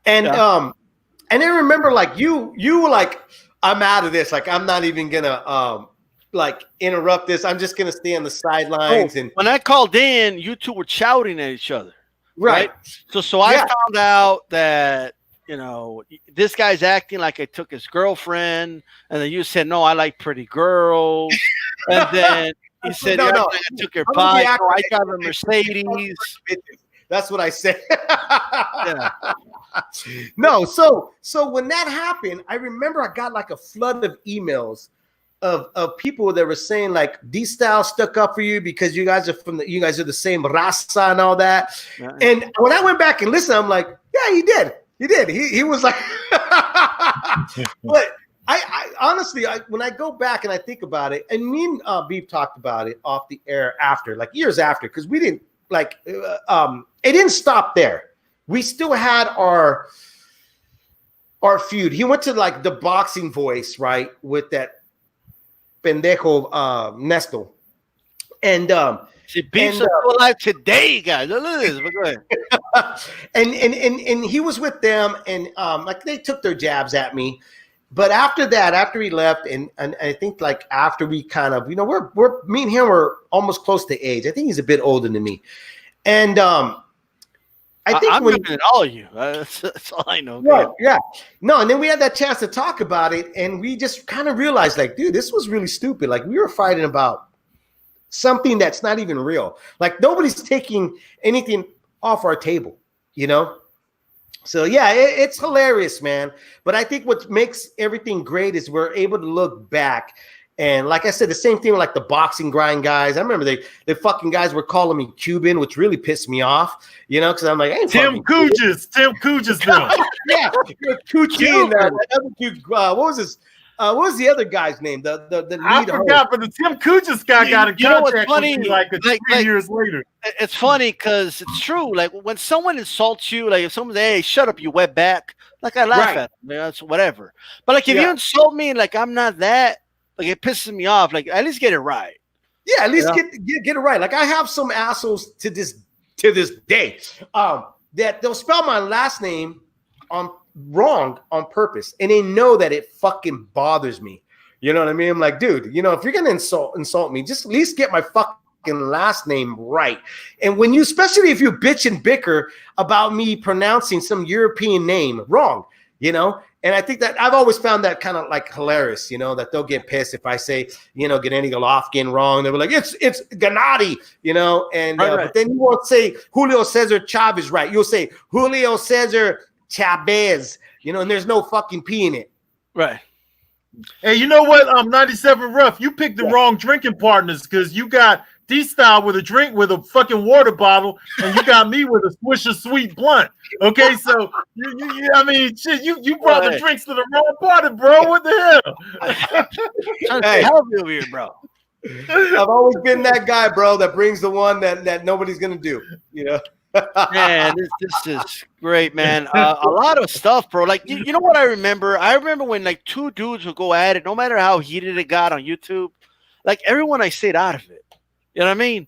And and I remember like you were like, I'm out of this. Like I'm not even gonna like interrupt this. I'm just gonna stay on the sidelines. And when I called in, you two were shouting at each other. Right. So I found out that, you know, this guy's acting like I took his girlfriend, and then you said, no, I like pretty girls. And then he said, no, I took her pie. No, I got a Mercedes. That's what I said. No, so when that happened, I remember I got like a flood of emails of people that were saying like D-Style stuck up for you because you guys are the same raza and all that. Yeah. And when I went back and listened, I'm like, yeah, he did. He was like, but I honestly, when I go back and I think about it, and me and Beef talked about it off the air after, like years after, because we didn't like, it didn't stop there. We still had our feud. He went to like the boxing voice, right, with that pendejo Nesto, and Beef's alive today, guys. Look at this. Go ahead. and he was with them, and like they took their jabs at me. But after that, after he left, and I think like after we kind of, you know, we're me and him were almost close to age. I think he's a bit older than me, and I think I'm looking at all of you. That's all I know. Right, yeah. No, and then we had that chance to talk about it, and we just kind of realized, like, dude, this was really stupid. Like, we were fighting about something that's not even real. Like, nobody's taking anything off our table, you know? So, yeah, it's hilarious, man. But I think what makes everything great is we're able to look back. And like I said, the same thing with like the boxing grind guys. I remember the fucking guys were calling me Cuban, which really pissed me off, you know, because I'm like, hey, Tim Cooges, yeah, Cucci. What was his? What was the other guy's name? The lead I forgot, but the Tim Cooges guy got a contract funny? With like 3 years later. It's funny because it's true. Like when someone insults you, like if someone says, "Hey, shut up, you wetback," like I laugh at them. That's whatever. But like if you insult me, like I'm not that. Like it pisses me off. Like at least get it right. Yeah, at least get it right. Like I have some assholes to this day that they'll spell my last name wrong on purpose, and they know that it fucking bothers me. You know what I mean? I'm like, dude, you know, if you're gonna insult me, just at least get my fucking last name right. And when you, especially if you bitch and bicker about me pronouncing some European name wrong, you know. And I think that I've always found that kind of like hilarious, you know, that they'll get pissed if I say, you know, Gennady Golovkin wrong. They were like, it's Gennady, you know, and right. But then you won't say Julio Cesar Chavez right. You'll say Julio Cesar Chavez, you know, and there's no fucking P in it. Right. Hey, you know what? 97 Rough, you picked the wrong drinking partners because you got D-Style with a drink with a fucking water bottle, and you got me with a Swisher Sweet Blunt. Okay, so I mean, shit, you brought the drinks to the wrong party, bro. What the hell? Hey, help me over here, bro. I've always been that guy, bro, that brings the one that nobody's gonna do. You know. Man, this is great, man. A lot of stuff, bro. Like you know what I remember? I remember when like two dudes would go at it, no matter how heated it got on YouTube. Like everyone, I stayed out of it. You know what I mean?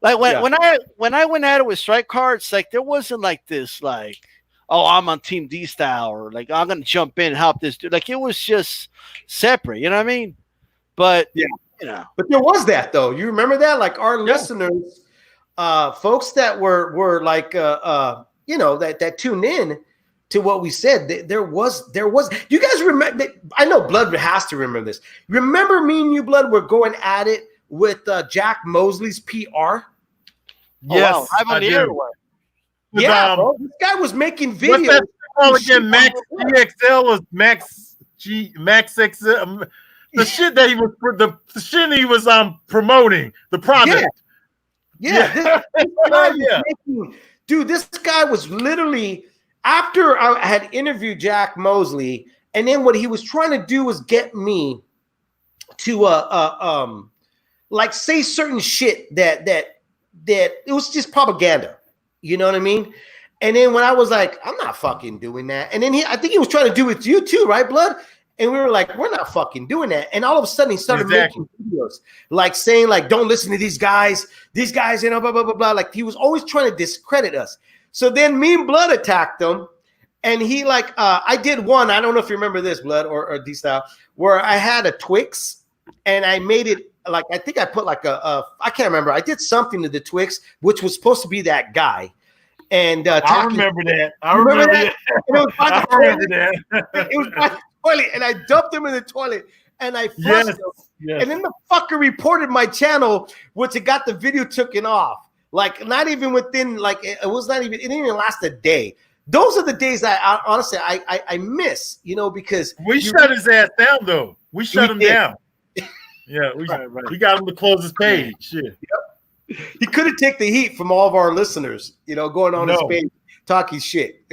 Like when I went at it with strike cards, like there wasn't like this, like, oh, I'm on Team D-Style, or like I'm gonna jump in and help this dude. Like it was just separate. You know what I mean? But Yeah. But there was that though. You remember that? Like our listeners, folks that were like you know, that tuned in to what we said. There was. You guys remember? I know Blood has to remember this. Remember me and you, Blood, were going at it with Jack Mosley's PR. Yes, oh, wow. I do. Yeah, bro. This guy was making videos. What's that called again? Max GXL or Max XL? The shit that he was the shit he was promoting the product. Yeah. Dude, this guy was literally, after I had interviewed Jack Mosley, and then what he was trying to do was get me to like say certain shit that it was just propaganda. You know what I mean? And then when I was like, I'm not fucking doing that. And then I think he was trying to do it with you too, right, Blood? And we were like, we're not fucking doing that. And all of a sudden he started making videos like saying like, don't listen to these guys, you know, blah, blah, blah, blah. Like he was always trying to discredit us. So then me and Blood attacked him. And he like, I did one, I don't know if you remember this, Blood or D-Style, where I had a Twix and I made it like, I think I put like I can't remember. I did something to the Twix, which was supposed to be that guy. And I remember that. I remember that. And it was by the toilet. It was by the toilet, and I dumped him in the toilet, and I flushed him. Yes. And then the fucker reported my channel, which it got the video taken off. Like not even within, like it didn't even last a day. Those are the days I honestly I miss, you know, because we shut his ass down though. We shut him down. Yeah, we got him to close his page. Shit. Yep. He couldn't take the heat from all of our listeners, you know, going on his page talking shit.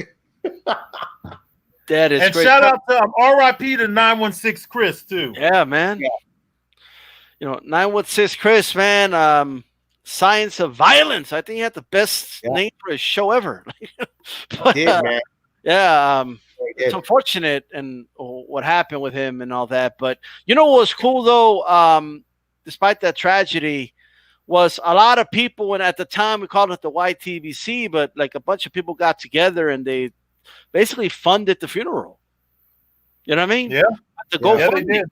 That is and great. Shout out to RIP to 916 Chris too. Yeah, man. Yeah. You know, 916 Chris, man. Science of Violence. I think he had the best name for his show ever. But, man. Yeah. It's unfortunate and what happened with him and all that. But you know what was cool though, despite that tragedy, was a lot of people, and at the time we called it the YTBC, but like a bunch of people got together and they basically funded the funeral. You know what I mean? Yeah. The GoFundMe.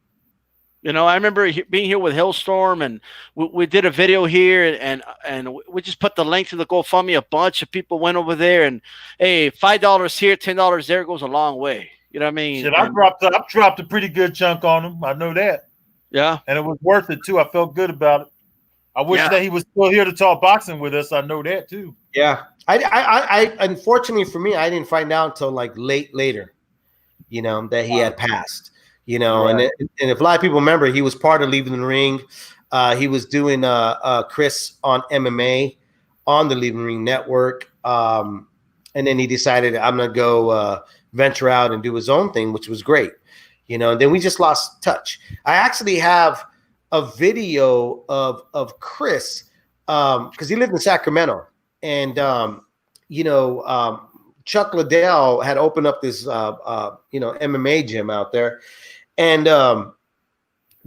You know, I remember being here with Hailstorm, and we did a video here, and we just put the link to the GoFundMe. A bunch of people went over there, and hey, $5 here, $10 there goes a long way. You know what I mean? Shit, I've dropped a pretty good chunk on him. I know that. Yeah, and it was worth it too. I felt good about it. I wish that he was still here to talk boxing with us. I know that too. Yeah, I unfortunately for me, I didn't find out until like later, you know, that he had passed. You know, and if a lot of people remember, he was part of Leaving the Ring. He was doing Chris on MMA on the Leaving the Ring network. And then he decided, I'm going to go venture out and do his own thing, which was great. You know, and then we just lost touch. I actually have a video of Chris because he lived in Sacramento. And, you know, Chuck Liddell had opened up this, you know, MMA gym out there. And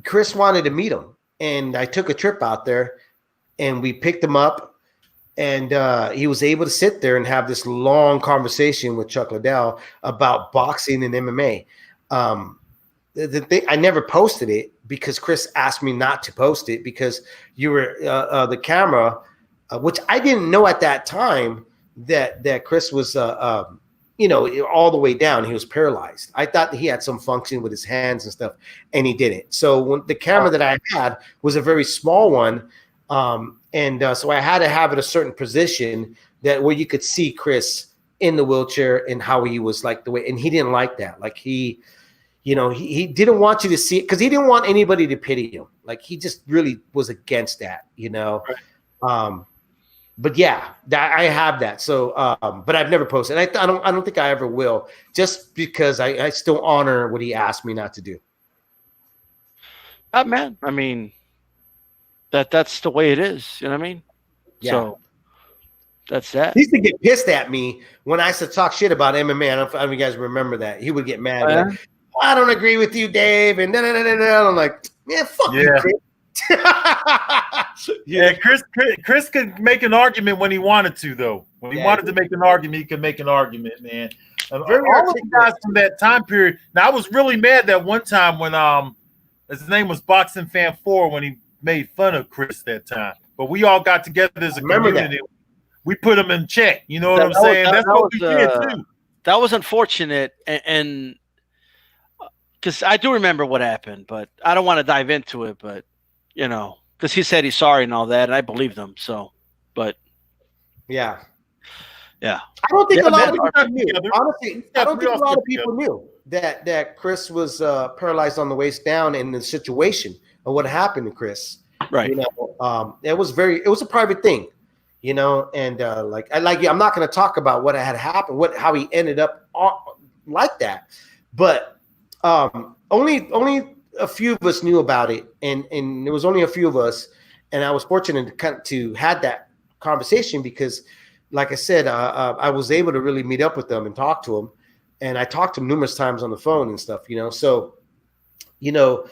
Chris wanted to meet him, and I took a trip out there, and we picked him up, and he was able to sit there and have this long conversation with Chuck Liddell about boxing and MMA. The thing, I never posted it because Chris asked me not to post it because you were the camera, which I didn't know at that time that Chris was you know, all the way down, he was paralyzed. I thought that he had some function with his hands and stuff, and he didn't. So when the camera that I had was a very small one, so I had to have it a certain position that where you could see Chris in the wheelchair and how he was like the way, and he didn't like that. Like he, you know, he didn't want you to see it because he didn't want anybody to pity him. Like he just really was against that, you know. Right. But yeah, I have that. So, but I've never posted. I don't think I ever will, just because I still honor what he asked me not to do. Man, I mean, that's the way it is. You know what I mean? Yeah. So that's that. He used to get pissed at me when I used to talk shit about MMA. I don't know if you guys remember that. He would get mad. Like, I don't agree with you, Dave. And I'm like, man, fuck you, Chris. Yeah, Chris could make an argument when he wanted to, though. When he wanted to make an argument, he could make an argument, man. All of the guys from that time period. Now, I was really mad that one time when His name was Boxing Fan 4 when he made fun of Chris that time. But we all got together as a community. That. We put him in check. You know what I'm saying? That's what we did too. That was unfortunate, and because I do remember what happened, but I don't want to dive into it. But you know, because he said he's sorry and all that, and I believed him. So, but yeah. I don't think a lot of people knew. Honestly, I don't think a lot of people knew that Chris was paralyzed on the waist down in the situation of what happened to Chris. Right. You know, it was a private thing. You know, and I'm not going to talk about what had happened, how he ended up like that, but only a few of us knew about it, and there was only a few of us, and I was fortunate to had that conversation because, like I said, I was able to really meet up with them and talk to him, and I talked to him numerous times on the phone and stuff, you know. So, you know,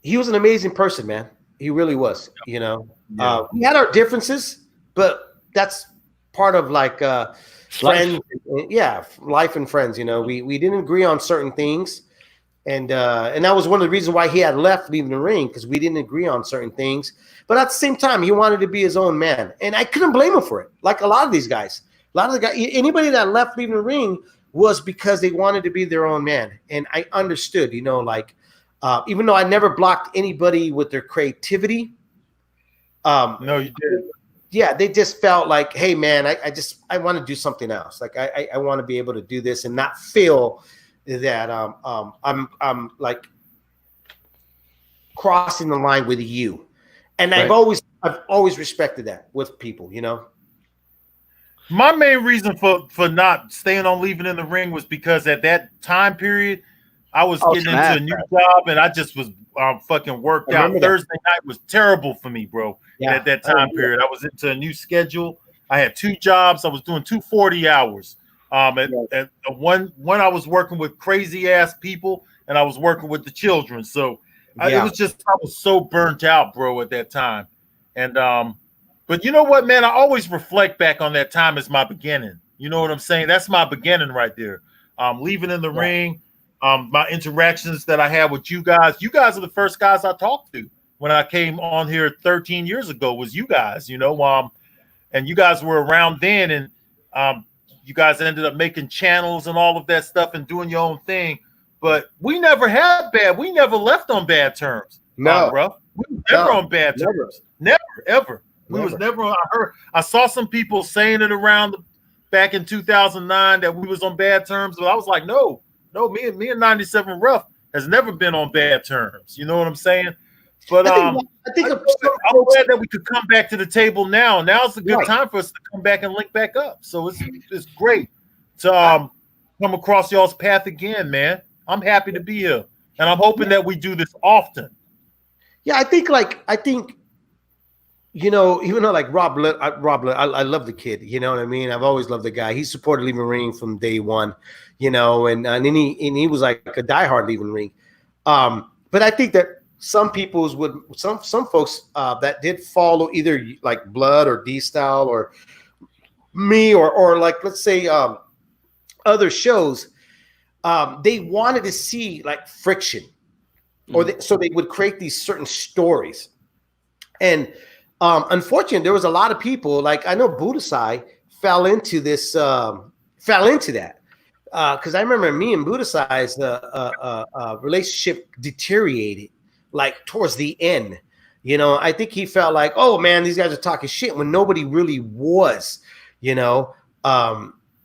he was an amazing person, man. He really was, you know. Yeah. We had our differences, but that's part of like friends. Life and friends. You know, we didn't agree on certain things, and that was one of the reasons why he had left leaving the ring, because we didn't agree on certain things. But at the same time, he wanted to be his own man, and I couldn't blame him for it. Like a lot of these guys, anybody that left leaving the ring was because they wanted to be their own man, and I understood. You know, like even though I never blocked anybody with their creativity. No, you did. Yeah, they just felt like, hey, man, I want to do something else. Like I want to be able to do this and not feel that I'm like crossing the line with you. And right. I've always respected that with people, you know. My main reason for not staying on leaving in the ring was because at that time period, I was getting into a new job and I just was fucking worked out. Thursday night was terrible for me, bro. Yeah. At that time period, I was into a new schedule. I had 2 jobs. I was doing 240 hours. At one I was working with crazy ass people, and I was working with the children. So it was just, I was so burnt out, bro, at that time. And but you know what, man? I always reflect back on that time as my beginning. You know what I'm saying? That's my beginning right there. Leaving in the ring. My interactions that I had with you guys are the first guys I talked to when I came on here 13 years ago was you guys, you know, and you guys were around then, and you guys ended up making channels and all of that stuff and doing your own thing, but we never left on bad terms. No, bro, we were never on bad terms. Never, ever. We was never on. I saw some people saying it around back in 2009 that we was on bad terms, but I was like, no, me and 97 Rough has never been on bad terms. You know what I'm saying? But I'm glad that we could come back to the table now. Now's a good time for us to come back and link back up. So it's great to come across y'all's path again, man. I'm happy to be here, and I'm hoping that we do this often. Yeah, I think you know, even though like Rob, I love the kid. You know what I mean? I've always loved the guy. He supported Leaving Ring from day one. You know, and he was like a diehard Leaving Ring. But I think that some folks that did follow either like Blood or D-Style or me or like let's say other shows, they wanted to see like friction, so they would create these certain stories. And unfortunately, there was a lot of people, like I know Budasai fell into that. Because I remember me and Budasai's relationship deteriorated like towards the end. You know, I think he felt like, oh man, these guys are talking shit when nobody really was. You know,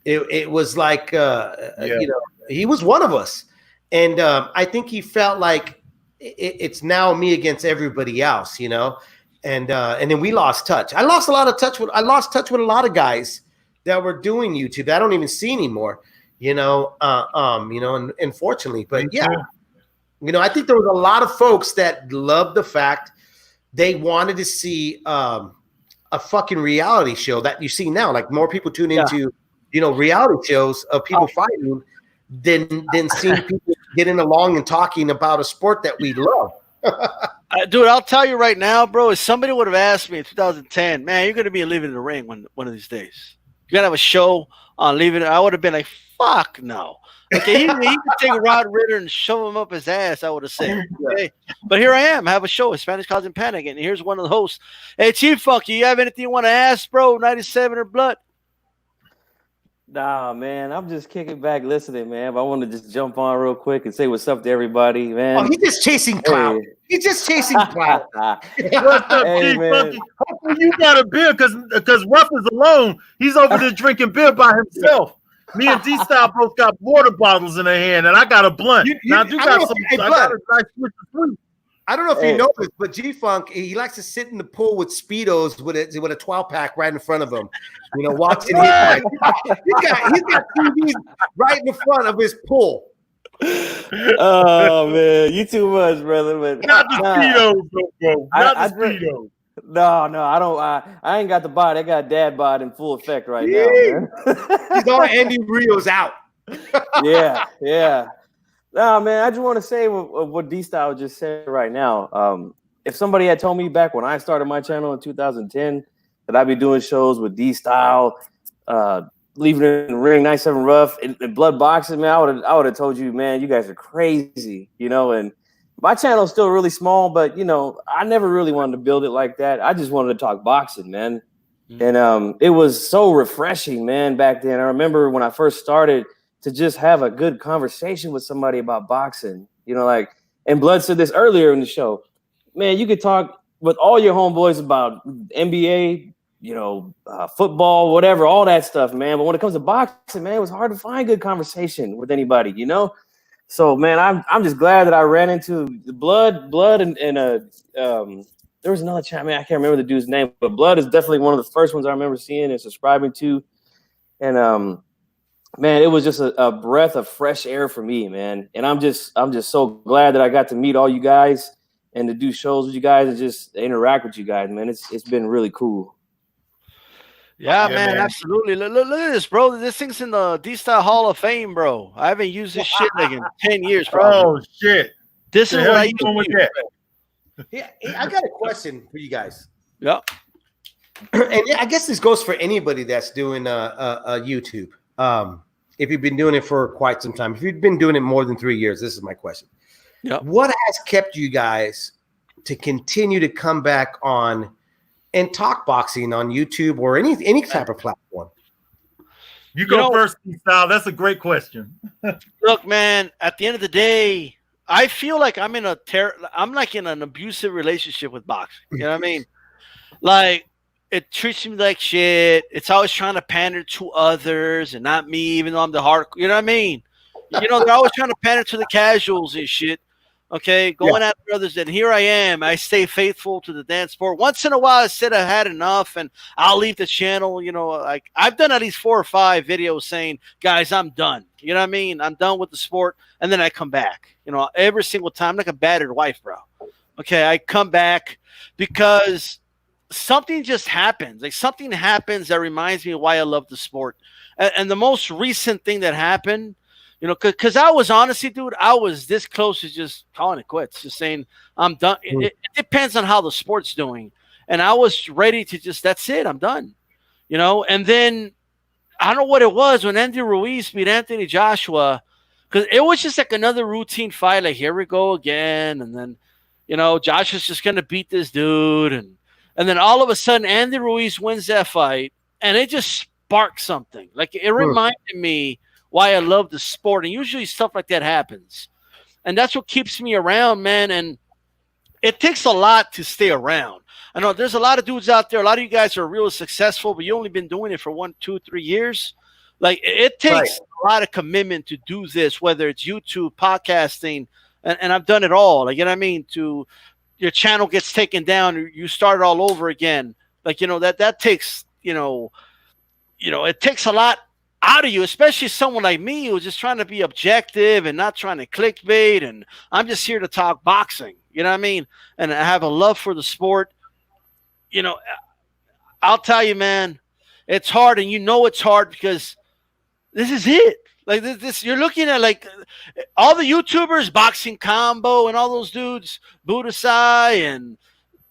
it was like, you know, he was one of us, and I think he felt like it's now me against everybody else. You know, and then we lost touch. I lost touch with a lot of guys that were doing YouTube that I don't even see anymore. You know, and unfortunately, but yeah, you know, I think there was a lot of folks that loved the fact they wanted to see a fucking reality show that you see now. Like more people tune into, you know, reality shows of people fighting than seeing people getting along and talking about a sport that we love. Dude, I'll tell you right now, bro, if somebody would have asked me in 2010, man, you're going to be Leaving the Ring one of these days. You're going to have a show on Leaving. I would have been like, Fuck no. Okay, he could take Rod Ritter and shove him up his ass, I would have said. Okay. But here I am. I have a show, Spanish Cause and Panic, and here's one of the hosts. Hey, Chief Funky, you have anything you want to ask, bro? 97 or blood? Nah, man, I'm just kicking back listening, man. But I want to just jump on real quick and say what's up to everybody, man. Oh, he's just chasing clout. Hey. He's just chasing clout. What's up, Hey, Chief man. Funky? Hopefully you got a beer because Ruff is alone. He's over there drinking beer by himself. Me and D-Style both got water bottles in their hand, and I got a blunt. Now I do got some. I got a nice switch of fruit. I don't know if you know this, but G-Funk, he likes to sit in the pool with Speedos with a 12-pack right in front of him, watching. He's got TVs right in the front of his pool. Oh man, you too much, brother. But Not the Speedos, bro. Not the Speedos. No, I don't. I ain't got the bod. I got dad bod in full effect right now, man. He's all Andy Rio's out. Yeah. No, man, I just want to say what D-Style just said right now. If somebody had told me back when I started my channel in 2010 that I'd be doing shows with D-Style, Leaving It in the Ring, 97 Rough, and Blood Boxing, man, I would have told you, man, you guys are crazy, and my channel is still really small, but, I never really wanted to build it like that. I just wanted to talk boxing, man. Mm-hmm. And it was so refreshing, man, back then. I remember when I first started to just have a good conversation with somebody about boxing, and Blood said this earlier in the show, man, you could talk with all your homeboys about NBA, football, whatever, all that stuff, man. But when it comes to boxing, man, it was hard to find good conversation with anybody, So, man, I'm just glad that I ran into Blood, and there was another channel, man, I can't remember the dude's name, but Blood is definitely one of the first ones I remember seeing and subscribing to. And man, it was just a breath of fresh air for me, man. And I'm just so glad that I got to meet all you guys and to do shows with you guys and just interact with you guys, man. It's been really cool. Yeah, man, absolutely. Look at this, bro. This thing's in the D-Style Hall of Fame, bro. I haven't used this shit like in 10 years, probably. Oh, shit. This is what I used with to that. Yeah, I got a question for you guys. Yeah. And I guess this goes for anybody that's doing YouTube. If you've been doing it for quite some time, if you've been doing it more than 3 years, this is my question. Yeah. What has kept you guys to continue to come back on and talk boxing on YouTube or any type of platform? You go first, D-Style. That's a great question. Look, man, at the end of the day, I feel like I'm like in an abusive relationship with boxing. You know what I mean? Like, it treats me like shit. It's always trying to pander to others and not me, even though I'm the hard. You know what I mean? They're always trying to pander to the casuals and shit. Okay, going after others. And here I am. I stay faithful to the dance sport. Once in a while, I said I had enough, and I'll leave the channel. Like I've done at least 4 or 5 videos saying, "Guys, I'm done." You know what I mean? I'm done with the sport, and then I come back. Every single time, I'm like a battered wife, bro. Okay, I come back because something just happens. Like something happens that reminds me of why I love the sport. And the most recent thing that happened, because I was honestly, dude, I was this close to just calling it quits, just saying I'm done. It depends on how the sport's doing. And I was ready to just, that's it, I'm done. And then I don't know what it was when Andy Ruiz beat Anthony Joshua, because it was just like another routine fight. Like, here we go again. And then, Joshua's just going to beat this dude. And then all of a sudden, Andy Ruiz wins that fight, and it just sparked something. Like, it reminded me why I love the sport. And usually stuff like that happens. And that's what keeps me around, man. And it takes a lot to stay around. I know there's a lot of dudes out there. A lot of you guys are really successful, but you only been doing it for 1, 2, 3 years. Like, it takes a lot of commitment to do this, whether it's YouTube, podcasting, and I've done it all. Like, you know what I mean? Your channel gets taken down, you start it all over again. Like, that takes, it takes a lot out of you, especially someone like me who's just trying to be objective and not trying to clickbait. And I'm just here to talk boxing. You know what I mean? And I have a love for the sport. I'll tell you, man, it's hard. And it's hard because this is it. Like this, you're looking at like all the YouTubers, Boxing Combo and all those dudes, Budasai and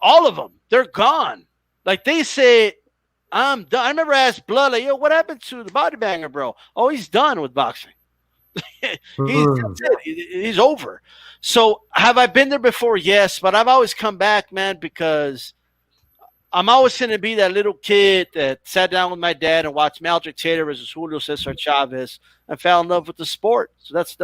all of them, they're gone. Like they say, I'm done. I remember I asked Blood, like, yo, what happened to the body banger, bro? Oh, he's done with boxing. That's it. He's over. So have I been there before? Yes, but I've always come back, man, because I'm always going to be that little kid that sat down with my dad and watched Maldrick Taylor versus Julio Cesar Chavez and fell in love with the sport. So that's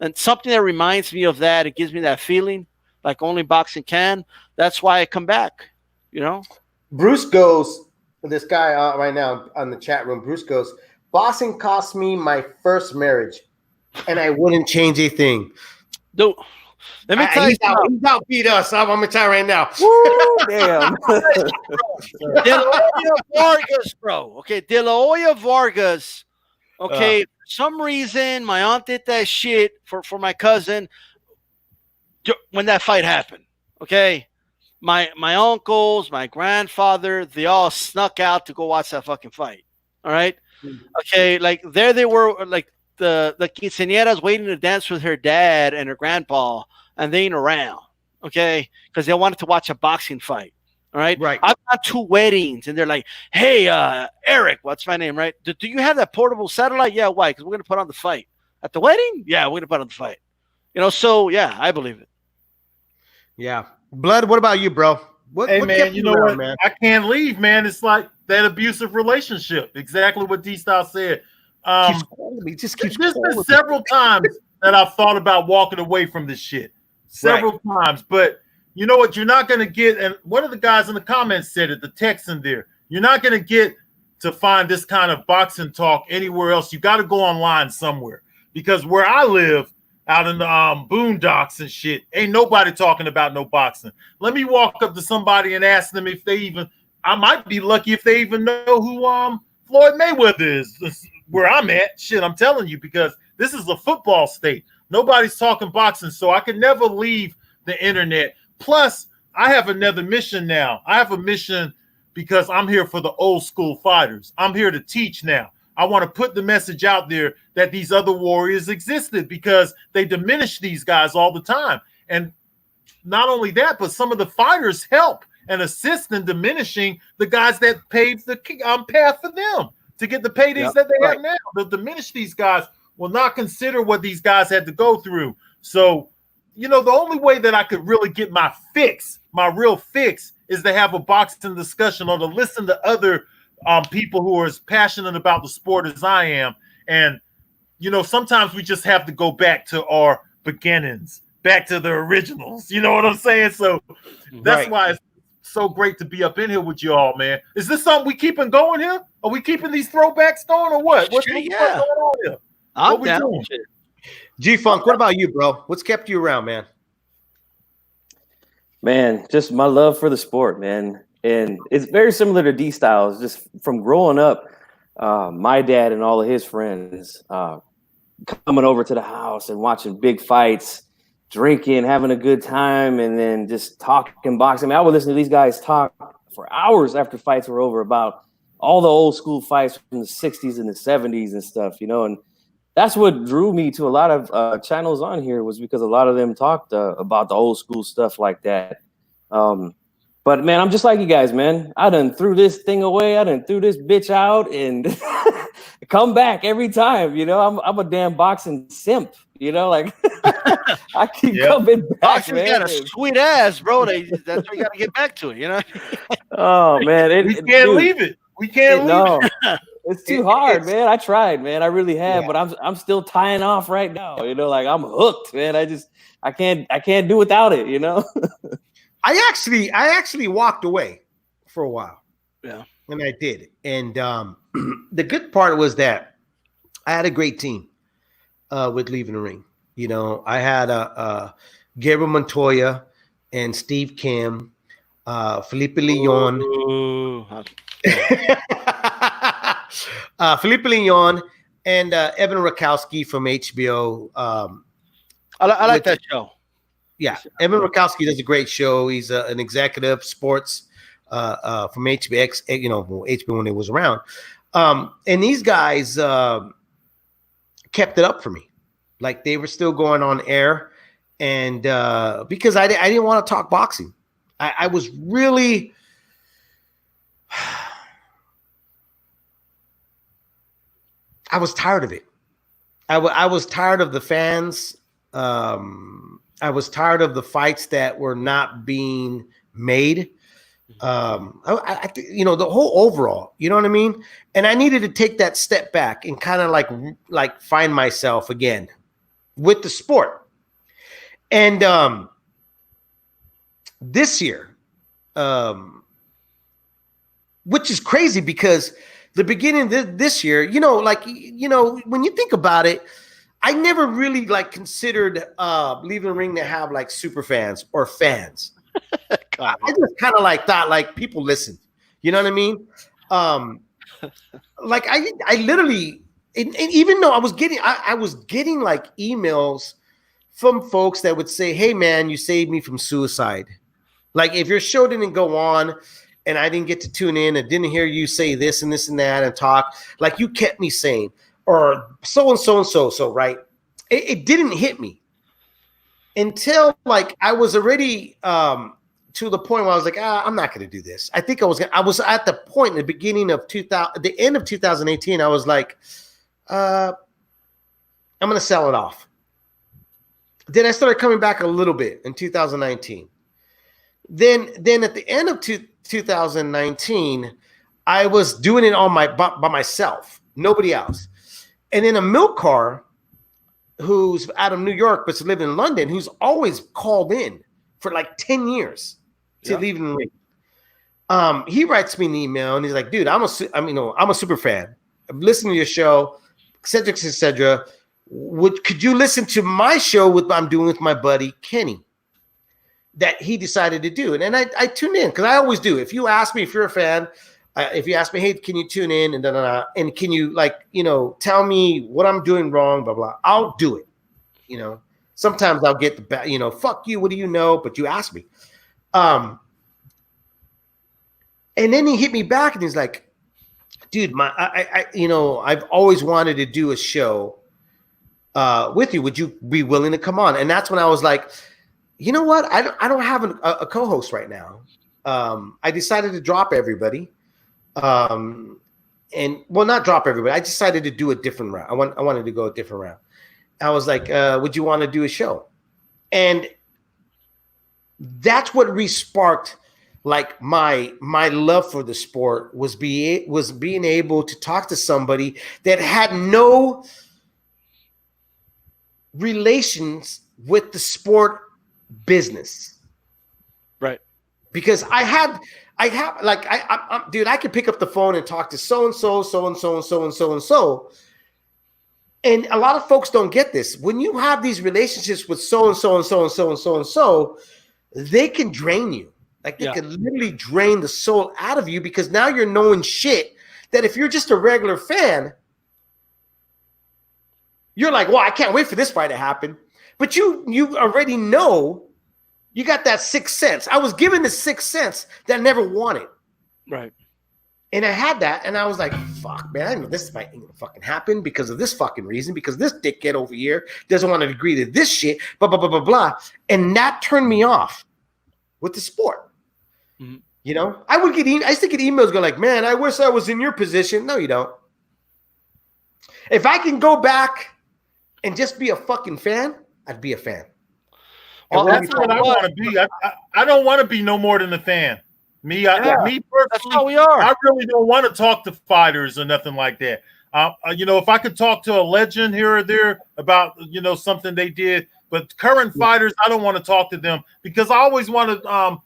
and something that reminds me of that. It gives me that feeling like only boxing can. That's why I come back, you know? Bruce goes, this guy right now on the chat room, Bruce goes, boxing cost me my first marriage, and I wouldn't change a thing. Dude, let me tell you, he's outbeat us. I'm gonna tell you right now. Woo, damn. De La Hoya Vargas, bro. Okay, De La Hoya Vargas. Okay, for some reason, my aunt did that shit for my cousin when that fight happened. Okay, my uncles, my grandfather, they all snuck out to go watch that fucking fight. All right. Okay, like there they were, like the quinceañeras waiting to dance with her dad and her grandpa, and they ain't around. Okay, because they wanted to watch a boxing fight. All right. Right. I've got 2 weddings, and they're like, "Hey, Eric, what's my name? Right? Do you have that portable satellite? Yeah. Why? Because we're gonna put on the fight at the wedding. Yeah, we're gonna put on the fight. You know. So yeah, I believe it. Yeah. Blood. What about you, bro? What man, kept you know around, what? man? I can't leave, man. It's like that abusive relationship. Exactly what D-Style said. Keeps calling me. Just keeps There's calling been me. several times that I've thought about walking away from this shit. Several times. But you know what? You're not going to get, and one of the guys in the comments said it, the Texan there, you're not going to get to find this kind of boxing talk anywhere else. You got to go online somewhere. Because where I live, out in the boondocks and shit, ain't nobody talking about no boxing. Let me walk up to somebody and ask them if they even, I might be lucky if they even know who Floyd Mayweather is. This is where I'm at. Shit, I'm telling you, because this is a football state. Nobody's talking boxing, so I could never leave the internet. Plus, I have another mission now. I have a mission because I'm here for the old school fighters. I'm here to teach now. I want to put the message out there that these other warriors existed, because they diminish these guys all the time. And not only that, but some of the fighters help and assist in diminishing the guys that paved the path for them to get the paydays that they have now. They'll diminish these guys, will not consider what these guys had to go through. So, you know, the only way that I could really get my fix, my real fix, is to have a boxing discussion or to listen to other people who are as passionate about the sport as I am. And, you know, sometimes we just have to go back to our beginnings, back to the originals. You know what I'm saying? So that's why it's so great to be up in here with you all, man. Is this something we keeping going here? Are we keeping these throwbacks going or what? What's going on here? I'm down. G-Funk, what about you, bro? What's kept you around, man? Man, just my love for the sport, man. And it's very similar to D-Styles. Just from growing up, my dad and all of his friends coming over to the house and watching big fights, drinking, having a good time, and then just talking boxing. I mean, I would listen to these guys talk for hours after fights were over about all the old school fights from the 60s and the 70s and stuff, you know. And that's what drew me to a lot of channels on here, was because a lot of them talked about the old school stuff like that. But man, I'm just like you guys, man. I done threw this thing away. I done threw this bitch out and come back every time. You know, I'm a damn boxing simp. You know, like I keep coming back. Boxing's got a sweet ass, bro. That's why you got to get back to it. You know. Oh man, we can't leave it. We can't leave it. It's too hard, man. I tried, man. I really have, but I'm still tying off right now. You know, like I'm hooked, man. I can't do without it. You know. I actually walked away for a while. Yeah. And I did. And the good part was that I had a great team with leaving the ring. You know, I had Gabriel Montoya and Steve Kim, Felipe Leon. Felipe Leon and Evan Rakowski from HBO. I like that show. Yeah, Evan Rakowski does a great show. He's an executive sports from HBX, you know, HBO when it was around. And these guys kept it up for me. Like they were still going on air. And because I didn't want to talk boxing. I was really, I was tired of it. I was tired of the fans. I was tired of the fights that were not being made. The whole overall, you know what I mean? And I needed to take that step back and kind of like find myself again with the sport. And this year, which is crazy because the beginning of this year, when you think about it, I never really like considered leaving the ring to have like super fans or fans. I just kind of like thought like people listen, you know what I mean? Like I literally, and even though I was getting like emails from folks that would say, "Hey man, you saved me from suicide." Like if your show didn't go on and I didn't get to tune in and didn't hear you say this and this and that and talk, like you kept me sane, or so and so and so. So right, it didn't hit me until like I was already to the point where I was like, I'm not going to do this. I think I was at the point in the beginning of the end of 2018. I was like, I'm going to sell it off. Then I started coming back a little bit in 2019. Then at the end of 2019, I was doing it by myself, nobody else. And then a milk car who's out of New York but's living in London, who's always called in for like 10 years to leave in the ring. He writes me an email and he's like, dude, I'm a super fan. I'm listening to your show, et cetera. Could you listen to my show I'm doing with my buddy Kenny that he decided to do? And then I tuned in because I always do. If you ask me if you're a fan, if you ask me, hey, can you tune in and can you tell me what I'm doing wrong, blah, blah, I'll do it. Sometimes I'll get the fuck you, what do you know? But you asked me. And then he hit me back and he's like, dude, I've always wanted to do a show with you. Would you be willing to come on? And that's when I was like, you know what? I don't have a co-host right now. I decided to drop everybody. Not drop everybody. I decided to do a different route. I wanted to go a different route. I was like, would you want to do a show? And that's what re-sparked like my love for the sport was being able to talk to somebody that had no relations with the sport business. Right. Because dude, I could pick up the phone and talk to so-and-so, so-and-so, and so-and-so, and so. And a lot of folks don't get this. When you have these relationships with so-and-so, and so-and-so, and so-and-so, they can drain you. Like they can literally drain the soul out of you because now you're knowing shit that if you're just a regular fan, you're like, well, I can't wait for this fight to happen. But you already know, you got that sixth sense. I was given the sixth sense that I never wanted. Right. And I had that, and I was like, fuck, man, I know this fight ain't gonna fucking happen because of this fucking reason, because this dickhead over here doesn't want to agree to this shit, blah, blah, blah, blah, blah. And that turned me off with the sport. Mm-hmm. I used to get emails going like, man, I wish I was in your position. No, you don't. If I can go back and just be a fucking fan, I'd be a fan. Well, that's what I want to be. I don't want to be no more than a fan. Me personally, that's how we are. I really don't want to talk to fighters or nothing like that. If I could talk to a legend here or there about, something they did, but current fighters, I don't want to talk to them because I always want to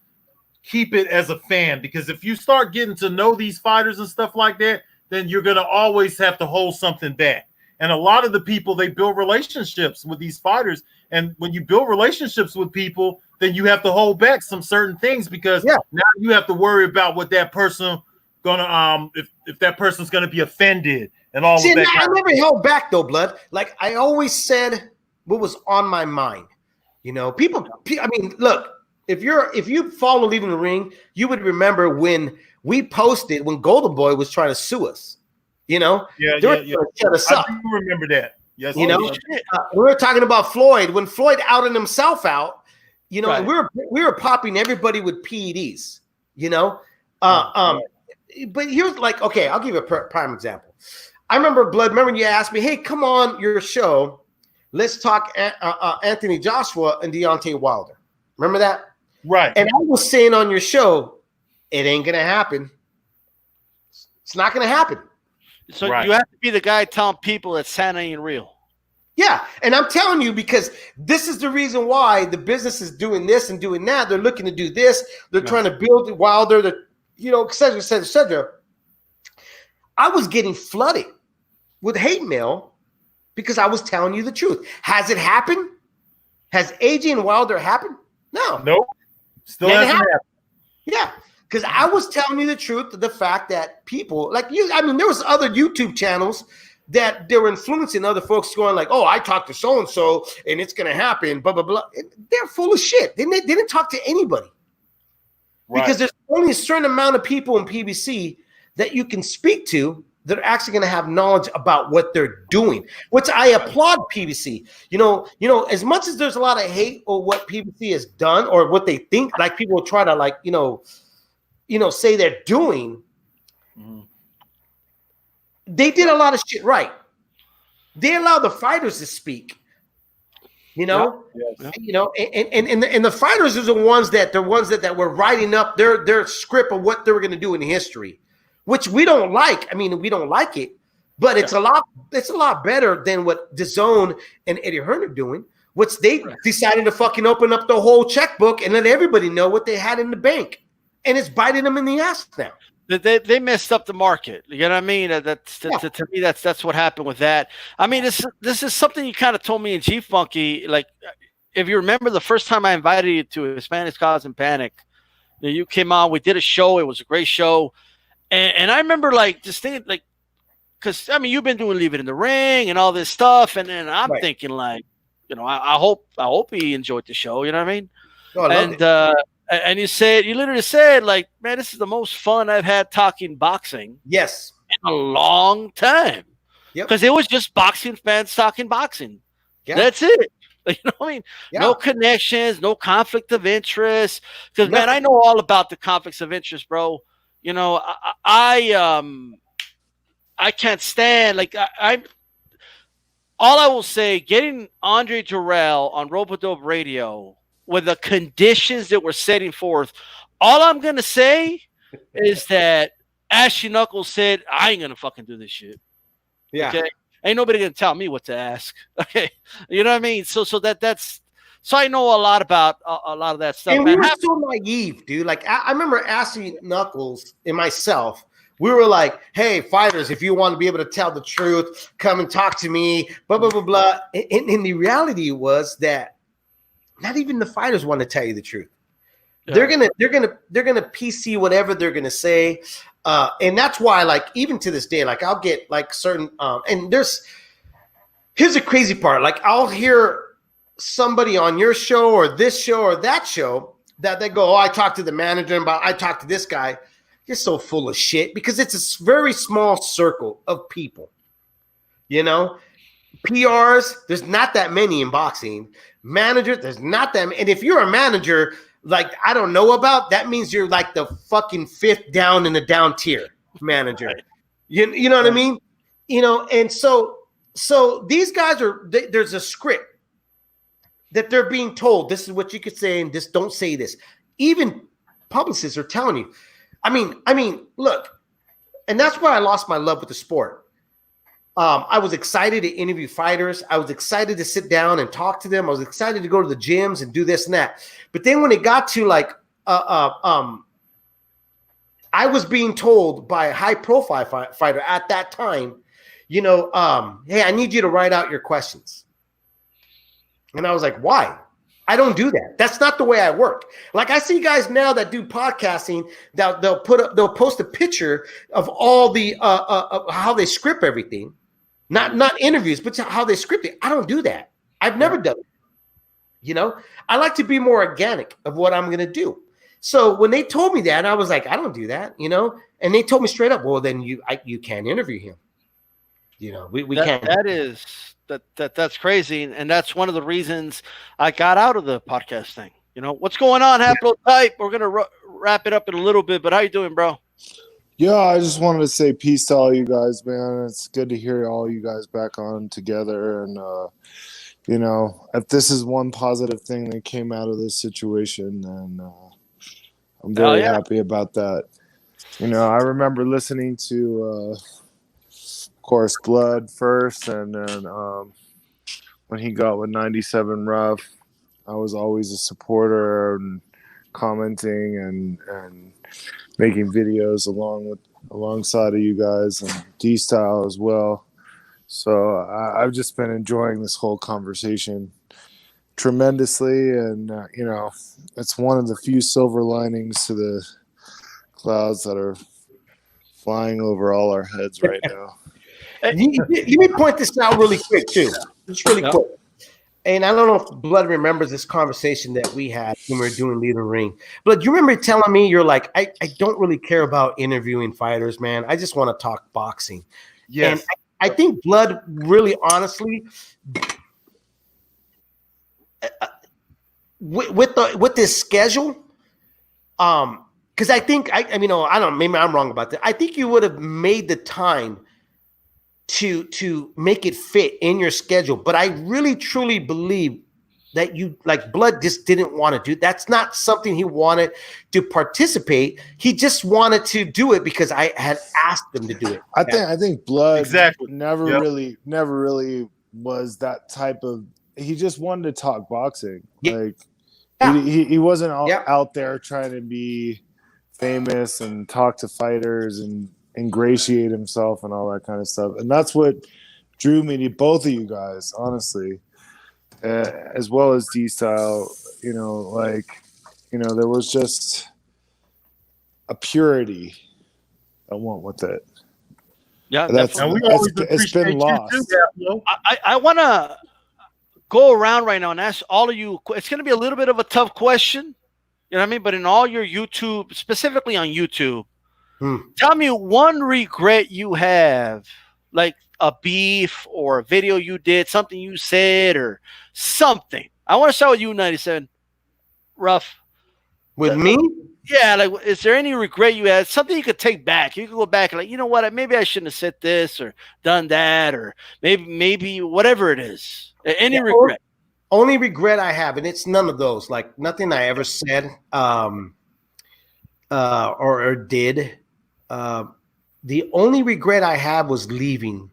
keep it as a fan, because if you start getting to know these fighters and stuff like that, then you're going to always have to hold something back. And a lot of the people, they build relationships with these fighters. And when you build relationships with people, then you have to hold back some certain things because now you have to worry about what that person gonna if that person's gonna be offended and all of that. I never held back though, blood. Like I always said what was on my mind. People. I mean, look, if you follow Leaving the Ring, you would remember when we posted when Golden Boy was trying to sue us. Shut us up. I do remember that. Yes, we were talking about Floyd when Floyd outed himself out. Right. we were popping everybody with PEDs. But here's like, okay, I'll give you a prime example. I remember Blood. Remember you asked me, "Hey, come on your show. Let's talk Anthony Joshua and Deontay Wilder." Remember that? Right. And I was saying on your show, it ain't gonna happen. It's not gonna happen. So you have to be the guy telling people that Santa ain't real. Yeah, and I'm telling you because this is the reason why the business is doing this and doing that. They're looking to do this. They're trying to build Wilder. Et cetera, et cetera, et cetera. I was getting flooded with hate mail because I was telling you the truth. Has it happened? Has AJ and Wilder happened? No. Nope. Still hasn't happened. Yeah, because I was telling you the truth, the fact that people like you, there was other YouTube channels that they were influencing other folks going like, oh, I talked to so-and-so and it's going to happen, blah, blah, blah. They're full of shit. They didn't talk to anybody. Right. Because there's only a certain amount of people in PBC that you can speak to that are actually going to have knowledge about what they're doing, which I applaud PBC. You know, as much as there's a lot of hate or what PBC has done or what they think, like people will try to say they're doing. Mm-hmm. They did a lot of shit right. They allow the fighters to speak. And the fighters are the ones that were writing up their script of what they were going to do in history, which we don't like. We don't like it, but it's a lot better than what DAZN and Eddie Hearn are doing, which they decided to fucking open up the whole checkbook and let everybody know what they had in the bank, and it's biting them in the ass now. They messed up the market. You know what I mean? To me, that's what happened with that. This is something you kind of told me in G Funky. Like, if you remember the first time I invited you to Hispanics Cause and Panic, you came on. We did a show. It was a great show, and I remember like just thinking like, because you've been doing Leave It in the Ring and all this stuff, and then I'm thinking like, I hope he enjoyed the show. You know what I mean? Oh, I loved it. And you literally said, like, man, this is the most fun I've had talking boxing. Yes. In a long time. Yep. Because it was just boxing fans talking boxing. Yeah. That's it. You know what I mean? Yeah. No connections, no conflict of interest. Because, man, I know all about the conflicts of interest, bro. I can't stand, like, all I will say, getting Andre Jarrell on Robodope Radio with the conditions that we're setting forth, all I'm going to say is that Ashley Knuckles said, I ain't going to fucking do this shit. Yeah. Okay? Ain't nobody going to tell me what to ask. Okay. You know what I mean? So I know a lot about a lot of that stuff. And we were so naive, dude. Like, I remember Ashley Knuckles and myself, we were like, hey, fighters, if you want to be able to tell the truth, come and talk to me, blah, blah, blah, blah. And the reality was that not even the fighters want to tell you the truth. Yeah. They're gonna PC whatever they're gonna say, and that's why, like, even to this day, like, I'll get like certain and here's the crazy part. Like, I'll hear somebody on your show or this show or that show that they go, oh, I talked to the manager about, I talked to this guy. You're so full of shit because it's a very small circle of people. PRs, there's not that many in boxing. Managers, there's not that many. And if you're a manager, like, I don't know about, that means you're like the fucking fifth down in the down tier manager. Right. You know what I mean? And so these guys there's a script that they're being told, this is what you could say and just don't say this. Even publicists are telling you. I mean, look, and that's why I lost my love with the sport. I was excited to interview fighters. I was excited to sit down and talk to them. I was excited to go to the gyms and do this and that. But then when it got to like, I was being told by a high-profile fighter at that time, hey, I need you to write out your questions. And I was like, why? I don't do that. That's not the way I work. Like, I see guys now that do podcasting, they'll post a picture of all the how they script everything. Not interviews, but how they script it. I don't do that. I've never done it. I like to be more organic of what I'm going to do. So when they told me that, I was like, I don't do that, and they told me straight up, well, then you can't interview him. We can't. That's crazy. And that's one of the reasons I got out of the podcast thing. What's going on, Haplo Type? We're going to wrap it up in a little bit, but how you doing, bro? Yeah, I just wanted to say peace to all you guys, man. It's good to hear all you guys back on together. And, you know, if this is one positive thing that came out of this situation, then I'm very happy about that. You know, I remember listening to, of course, Blood first, and then when he got with 97 Rough, I was always a supporter and commenting and making videos alongside of you guys, and D-Style as well. So I've just been enjoying this whole conversation tremendously, and you know, it's one of the few silver linings to the clouds that are flying over all our heads right now. Let me point this out really quick too, just really quick. And I don't know if Blood remembers this conversation that we had when we were doing Lead the Ring. Blood, you remember telling me, you're like, I don't really care about interviewing fighters, man. I just want to talk boxing. Yes. And I think Blood really honestly, with this schedule, because I think, I mean, I don't know, maybe I'm wrong about that. I think you would have made the time to make it fit in your schedule, but I really truly believe that you, like, Blood just didn't want to do. That's not something he wanted to participate. He just wanted to do it because I had asked him to do it. I think Blood never really was that type of. He just wanted to talk boxing. Like he wasn't out there trying to be famous and talk to fighters and ingratiate himself and all that kind of stuff. And that's what drew me to both of you guys, honestly, as well as D-Style. You know, like, you know, there was just a purity that went with it. Yeah, it's been lost. I want to go around right now and ask all of you. It's going to be a little bit of a tough question, you know what I mean? But in all your YouTube, specifically on YouTube, tell me one regret you have, like a beef or a video you did, something you said or something. I want to start with you, 97 Rough. With me? Yeah, like, is there any regret you had? Something you could take back. You could go back and, like, you know what? Maybe I shouldn't have said this or done that, or maybe whatever it is. Any regret? Only regret I have, and it's none of those. Like, nothing I ever said or did. The only regret I have was leaving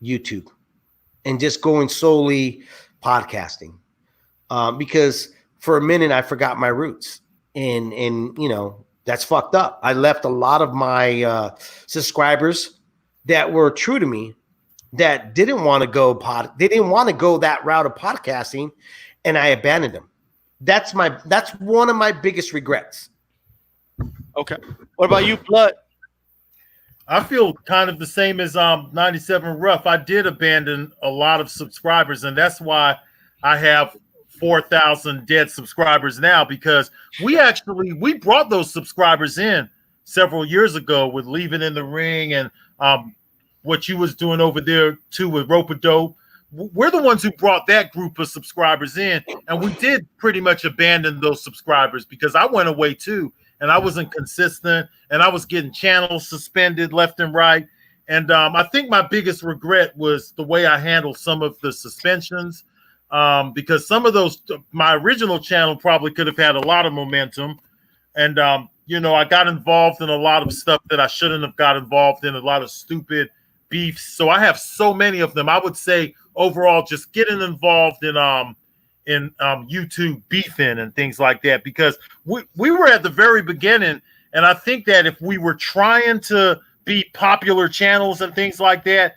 YouTube and just going solely podcasting, because for a minute I forgot my roots, and you know, that's fucked up. I left a lot of my subscribers that were true to me, that didn't want to go they didn't want to go that route of podcasting, and I abandoned them. That's one of my biggest regrets. Okay. What about you, Blood? I feel kind of the same as 97 Rough. I did abandon a lot of subscribers, and that's why I have 4,000 dead subscribers now, because we brought those subscribers in several years ago with Leaving in the Ring and what you was doing over there too with Rope-A-Dope. We're the ones who brought that group of subscribers in, and we did pretty much abandon those subscribers because I went away too, and I wasn't consistent, and I was getting channels suspended left and right. And I think my biggest regret was the way I handled some of the suspensions, because some of those, my original channel probably could have had a lot of momentum. And, you know, I got involved in a lot of stuff that I shouldn't have got involved in, a lot of stupid beefs. So I have so many of them. I would say overall, just getting involved in YouTube beefing and things like that, because we were at the very beginning. And I think that if we were trying to be popular channels and things like that,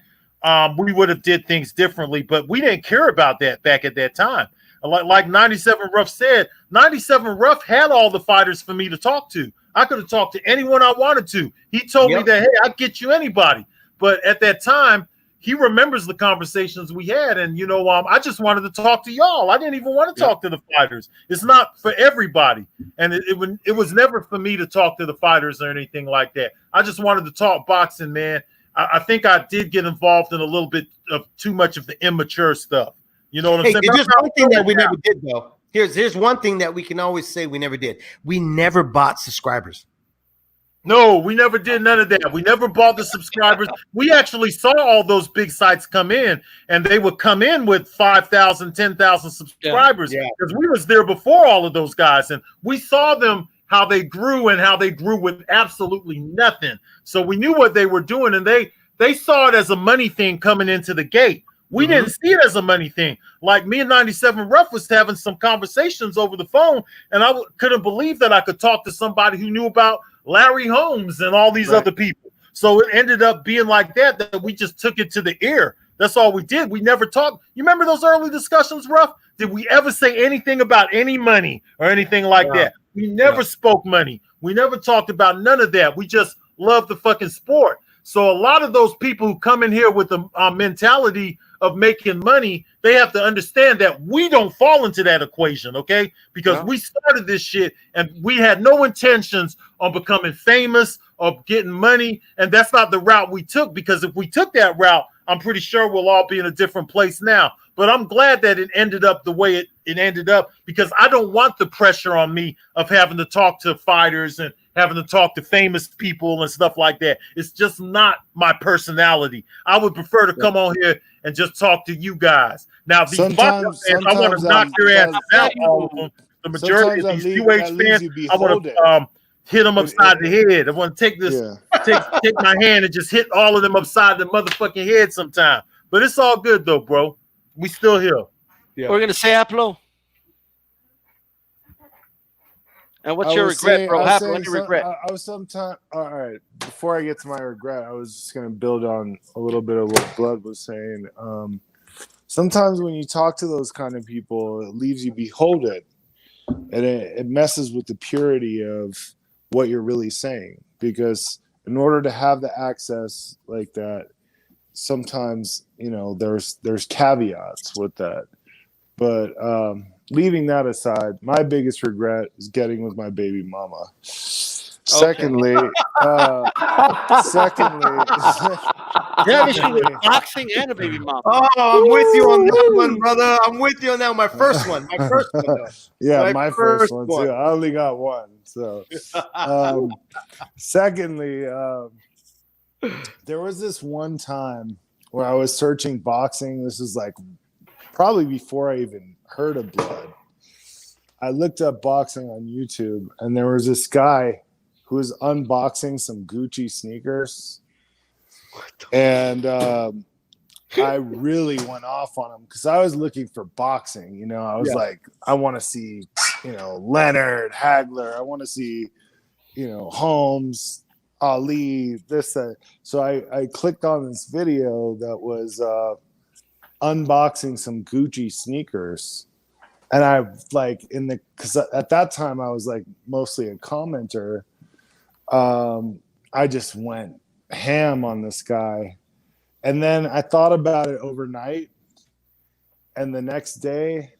we would have did things differently, but we didn't care about that back at that time. Like 97 Rough said, 97 Rough had all the fighters for me to talk to. I could have talked to anyone I wanted to. He told me that, hey, I'd get you anybody. But at that time, he remembers the conversations we had. And, you know, I just wanted to talk to y'all. I didn't even want to talk to the fighters. It's not for everybody. And it was never for me to talk to the fighters or anything like that. I just wanted to talk boxing, man. I think I did get involved in a little bit of too much of the immature stuff. You know what I'm saying? There's one thing that we never did, though. Here's one thing that we can always say we never did. We never bought subscribers. No, we never did none of that. We never bought the subscribers. We actually saw all those big sites come in, and they would come in with 5,000, 10,000 subscribers because we was there before all of those guys, and we saw them how they grew and how they grew with absolutely nothing. So we knew what they were doing, and they saw it as a money thing coming into the gate. We didn't see it as a money thing. Like me and 97 Rough was having some conversations over the phone, and I couldn't believe that I could talk to somebody who knew about Larry Holmes and all these other people. So it ended up being like that we just took it to the ear. That's all we did. We never talked. You remember those early discussions, Ruff? Did we ever say anything about any money or anything like that? We never spoke money. We never talked about none of that. We just loved the fucking sport. So a lot of those people who come in here with the mentality of making money, they have to understand that we don't fall into that equation, okay? Because we started this shit and we had no intentions on becoming famous or getting money, and that's not the route we took, because if we took that route, I'm pretty sure we'll all be in a different place now. But I'm glad that it ended up the way it ended up, because I don't want the pressure on me of having to talk to fighters and having to talk to famous people and stuff like that. It's just not my personality. I would prefer to come on here and just talk to you guys. Now, these fans, I want to knock your asses out, all of them. The majority of these UH fans, I want to hit them upside the head. I want to take this, take my hand and just hit all of them upside the motherfucking head sometime. But it's all good though, bro. We still here. Yeah. We're gonna say Aplo. And what's your regret, bro? What's your regret? I was sometime. All right. Before I get to my regret, I was just gonna build on a little bit of what Blood was saying. Sometimes when you talk to those kind of people, it leaves you beholden, and it messes with the purity of what you're really saying. Because in order to have the access like that, sometimes there's caveats with that. But leaving that aside, my biggest regret is getting with my baby mama. Secondly, yeah, she was boxing and a baby mama. Oh, I'm with you on that one, brother. I'm with you on that one. My first one. Though. Yeah, my first one too. I only got one. So, secondly, there was this one time where I was searching boxing. This is like probably before I even heard of Blood. I looked up boxing on YouTube, and there was this guy who was unboxing some Gucci sneakers. And I really went off on him because I was looking for boxing. I was like, I want to see, Leonard, Hagler. I want to see, Holmes, Ali, this, that. So I clicked on this video that was unboxing some Gucci sneakers. And I because at that time I was like mostly a commenter. I just went ham on this guy. And then I thought about it overnight. And the next day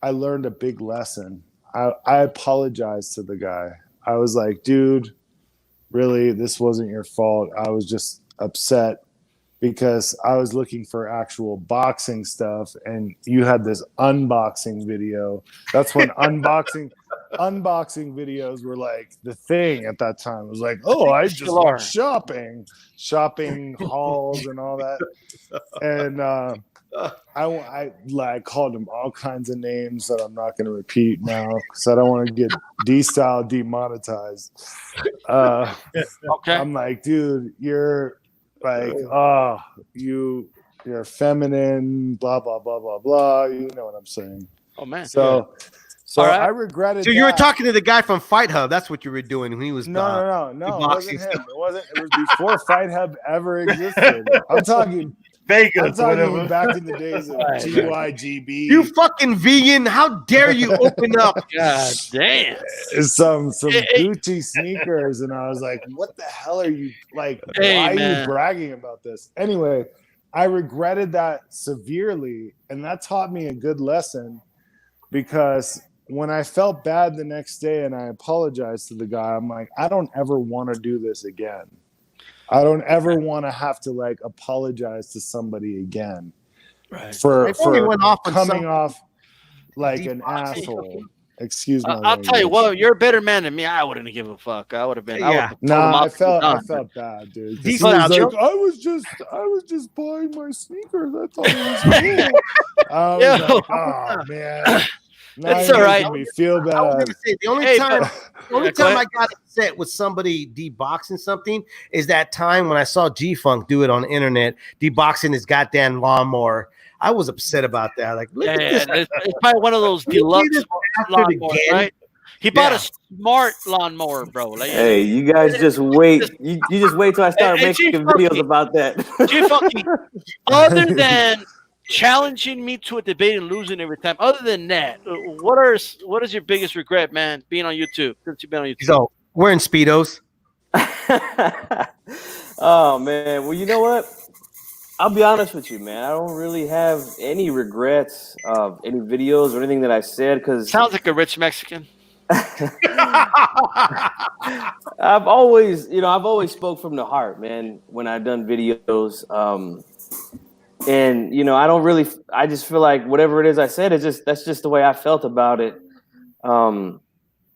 I learned a big lesson. I apologized to the guy. I was like, dude, really, this wasn't your fault. I was just upset because I was looking for actual boxing stuff, and you had this unboxing video. That's when unboxing videos were like the thing at that time. It was like, oh, I just went shopping hauls and all that. And I called him all kinds of names that I'm not going to repeat now because I don't want to get D-style demonetized. Okay. I'm like, dude, you're like, you're feminine, blah, blah, blah, blah, blah. You know what I'm saying. Oh, man. So I regretted. So you were talking to the guy from Fight Hub. That's what you were doing when he was. No. It wasn't him. It was before Fight Hub ever existed. I'm talking Vegas. I'm talking back in the days of TYGB. You fucking vegan! How dare you open up? God damn. Some Gucci sneakers, and I was like, "What the hell are you like? Why are you bragging about this?" Anyway, I regretted that severely, and that taught me a good lesson because when I felt bad the next day and I apologized to the guy, I'm like, I don't ever want to do this again. I don't ever want to have to apologize to somebody again for coming off like an asshole. Excuse my I'll tell you language. what, you're a better man than me. I wouldn't have given a fuck. I would have been. Yeah. Nah, I felt bad, dude. 'Cause he D-Style, was like, Joe? I was just buying my sneakers. I thought it was cool. I was Yo. like, oh man. Now That's you're all right. making me feel I was bad. gonna say the only Hey, time, go I ahead. got upset with somebody deboxing something is that time when I saw G-Funk do it on the internet, deboxing his goddamn lawnmower. I was upset about that. Like, look at this. It's probably one of those He did deluxe it after the lawnmowers, game. right? He bought Yeah. a smart lawnmower, bro. Like, Hey, you guys just wait. You just wait till I start Hey, making G-Funky. videos about that. G-Funky, other than challenging me to a debate and losing every time, other than that, what is your biggest regret, man, being on YouTube since you've been on YouTube? So wearing Speedos. Oh man, well you know what? I'll be honest with you, man. I don't really have any regrets of any videos or anything that I said because Sounds like a rich Mexican. I've always spoke from the heart, man, when I've done videos. And I just feel like whatever it is I said, that's just the way I felt about it.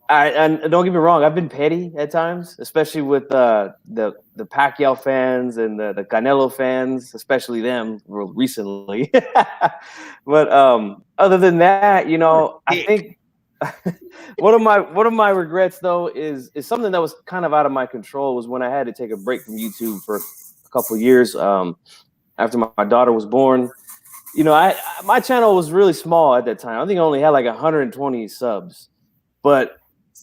And don't get me wrong, I've been petty at times, especially with the Pacquiao fans and the Canelo fans, especially them recently. But other than that, I think one of my regrets though is something that was kind of out of my control was when I had to take a break from YouTube for a couple of years after my daughter was born. My channel was really small at that time. I think I only had like 120 subs, but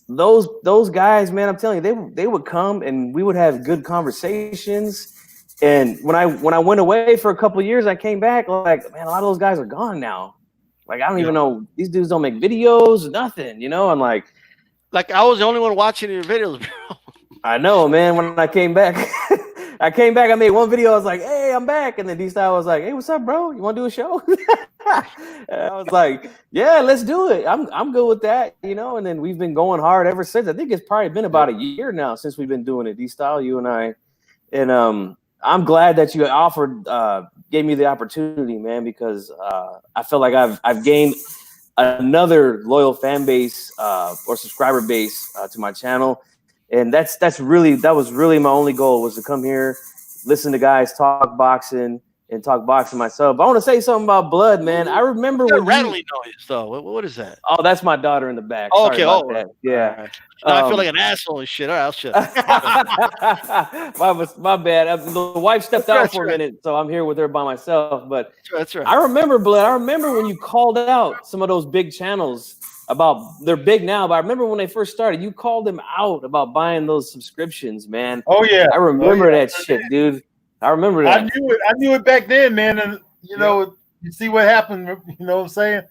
those guys, man, I'm telling you, they would come and we would have good conversations. And when I went away for a couple of years, I came back like, man, a lot of those guys are gone now. Like, I don't even know. These dudes don't make videos, nothing, I'm like I was the only one watching your videos, bro. I know, man. When I came back, I made one video. I was like, hey, I'm back. And then D-Style was like, hey, what's up, bro? You want to do a show? And I was like, yeah, let's do it. I'm good with that, And then we've been going hard ever since. I think it's probably been about a year now since we've been doing it, D-Style, you and I. And I'm glad that you gave me the opportunity, man, because I feel like I've gained another loyal fan base or subscriber base to my channel. And that was really my only goal, was to come here, listen to guys talk boxing and talk boxing myself. But I want to say something about blood, man. I remember when rattling noise though. What is that? Oh, that's my daughter in the back. Oh, Sorry okay. about that. Yeah. Right. Now I feel like an asshole and shit. All right, I'll shut up. my bad. The wife stepped out for a minute, so I'm here with her by myself. But that's right. I remember, Blood. I remember when you called out some of those big channels about, they're big now, but I remember when they first started, you called them out about buying those subscriptions, man. Oh yeah, I remember that shit, dude. I remember that. I knew it back then, man. And you see what happened. You know what I'm saying?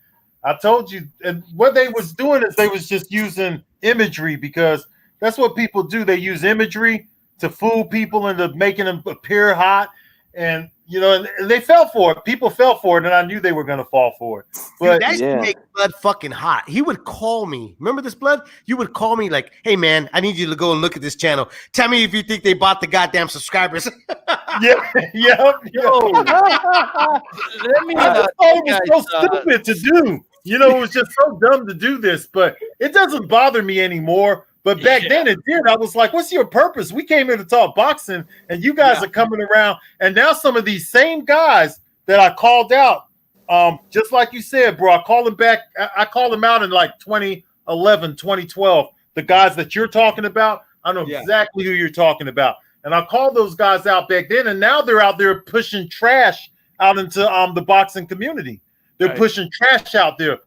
I told you. And what they was doing is they was just using imagery, because that's what people do. They use imagery to fool people into making them appear hot. And and they fell for it. People fell for it, and I knew they were going to fall for it. But that used to make Blood fucking hot. He would call me. Remember this, Blood? You would call me like, "Hey, man, I need you to go and look at this channel. Tell me if you think they bought the goddamn subscribers." Let me. It was so stupid to do. It was just so dumb to do this. But it doesn't bother me anymore. But back then it did. I was like, what's your purpose? We came here to talk boxing, and you guys are coming around. And now some of these same guys that I called out, just like you said, bro, I called them back. I called them out in like 2011, 2012. The guys that you're talking about, I know exactly who you're talking about. And I called those guys out back then, and now they're out there pushing trash out into the boxing community. They're pushing trash out there.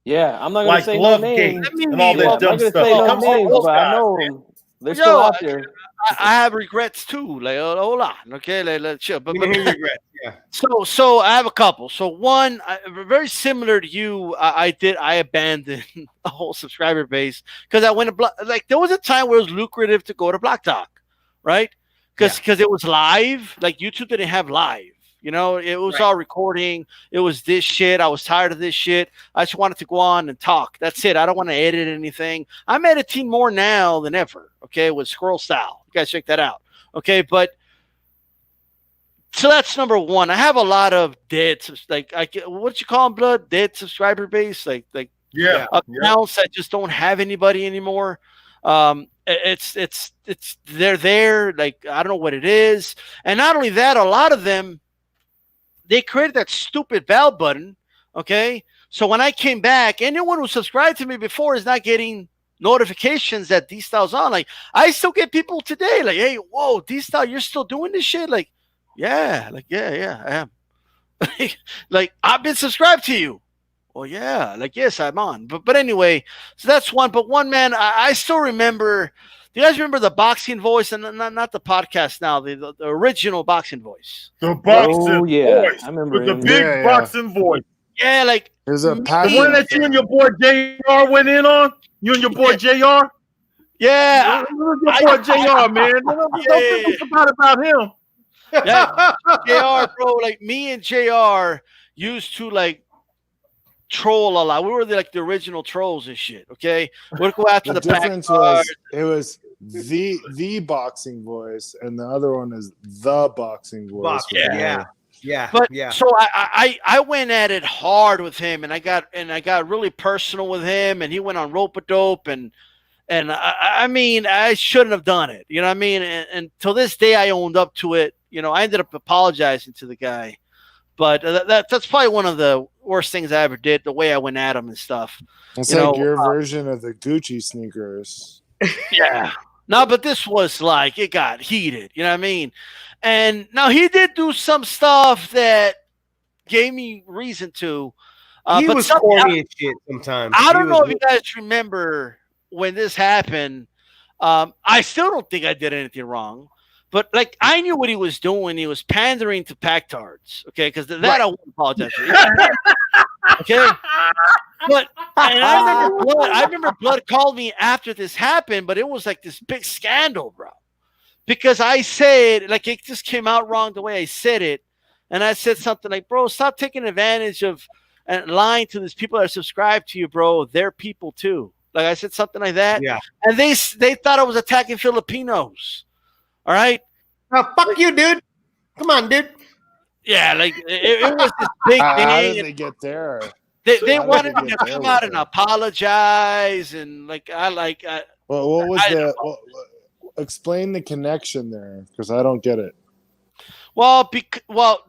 Yeah, I'm not gonna say no names and all that dumb stuff. I know them. They're still out there. I have regrets too. Like, hold on, okay, let's chill. But regrets, yeah. So I have a couple. So one, very similar to you, I abandoned the whole subscriber base because I went to like there was a time where it was lucrative to go to Block Talk, right? Because it was live. Like YouTube didn't have live. It was all recording. It was this shit. I was tired of this shit. I just wanted to go on and talk. That's it. I don't want to edit anything. I'm editing more now than ever. Okay, with scroll style. You guys check that out. Okay, but so that's number one. I have a lot of dead, what you call them, Blood? Dead subscriber base, like Yeah. accounts that just don't have anybody anymore. It's they're there. Like, I don't know what it is. And not only that, a lot of them, they created that stupid bell button. Okay. So when I came back, anyone who subscribed to me before is not getting notifications that D-Style's on. Like, I still get people today like, hey, whoa, D-Style, you're still doing this shit? Like, yeah, I am. Like, I've been subscribed to you. Well, yeah, like, yes, I'm on. But anyway, so that's one. But one, man, I still remember. Do you guys remember the boxing voice? And not the podcast now, the original boxing voice. The boxing voice. I remember with the big boxing voice. Yeah, like, There's a the one that you and your boy JR went in on. You and your boy JR. Yeah, your boy JR, man. Don't think about him. Yeah, JR, bro. Like, me and JR used to like troll a lot. We were like the original trolls and shit. Okay, we'd go after The the difference was it was the boxing voice, and the other one is the boxing voice. But so I went at it hard with him, and I got really personal with him, and he went on rope-a-dope, and I mean, I shouldn't have done it. You know what I mean? And till this day, I owned up to it. You know, I ended up apologizing to the guy. But that's probably one of the worst things I ever did, the way I went at him and stuff. It's like your version of the Gucci sneakers. Yeah. No, but this was like, it got heated. You know what I mean? And now he did do some stuff that gave me reason to. He but was corny and shit sometimes. I don't know if you guys remember when this happened. I still don't think I did anything wrong. But, like, I knew what he was doing. He was pandering to Pactards, okay? Because that I won't apologize for. Okay? But and I remember Blood called me after this happened, but it was like this big scandal, bro. Because I said, like, it just came out wrong the way I said it. And I said something like, bro, stop taking advantage of and lying to these people that are subscribed to you, bro. They're people, too. Like, I said something like that. Yeah. And they thought I was attacking Filipinos. All right. Now, fuck you, dude. Come on, dude. Yeah, like it was this big thing. How did they get there? They wanted me to come out and apologize, and like Well, what was explain the connection there, because I don't get it. Well,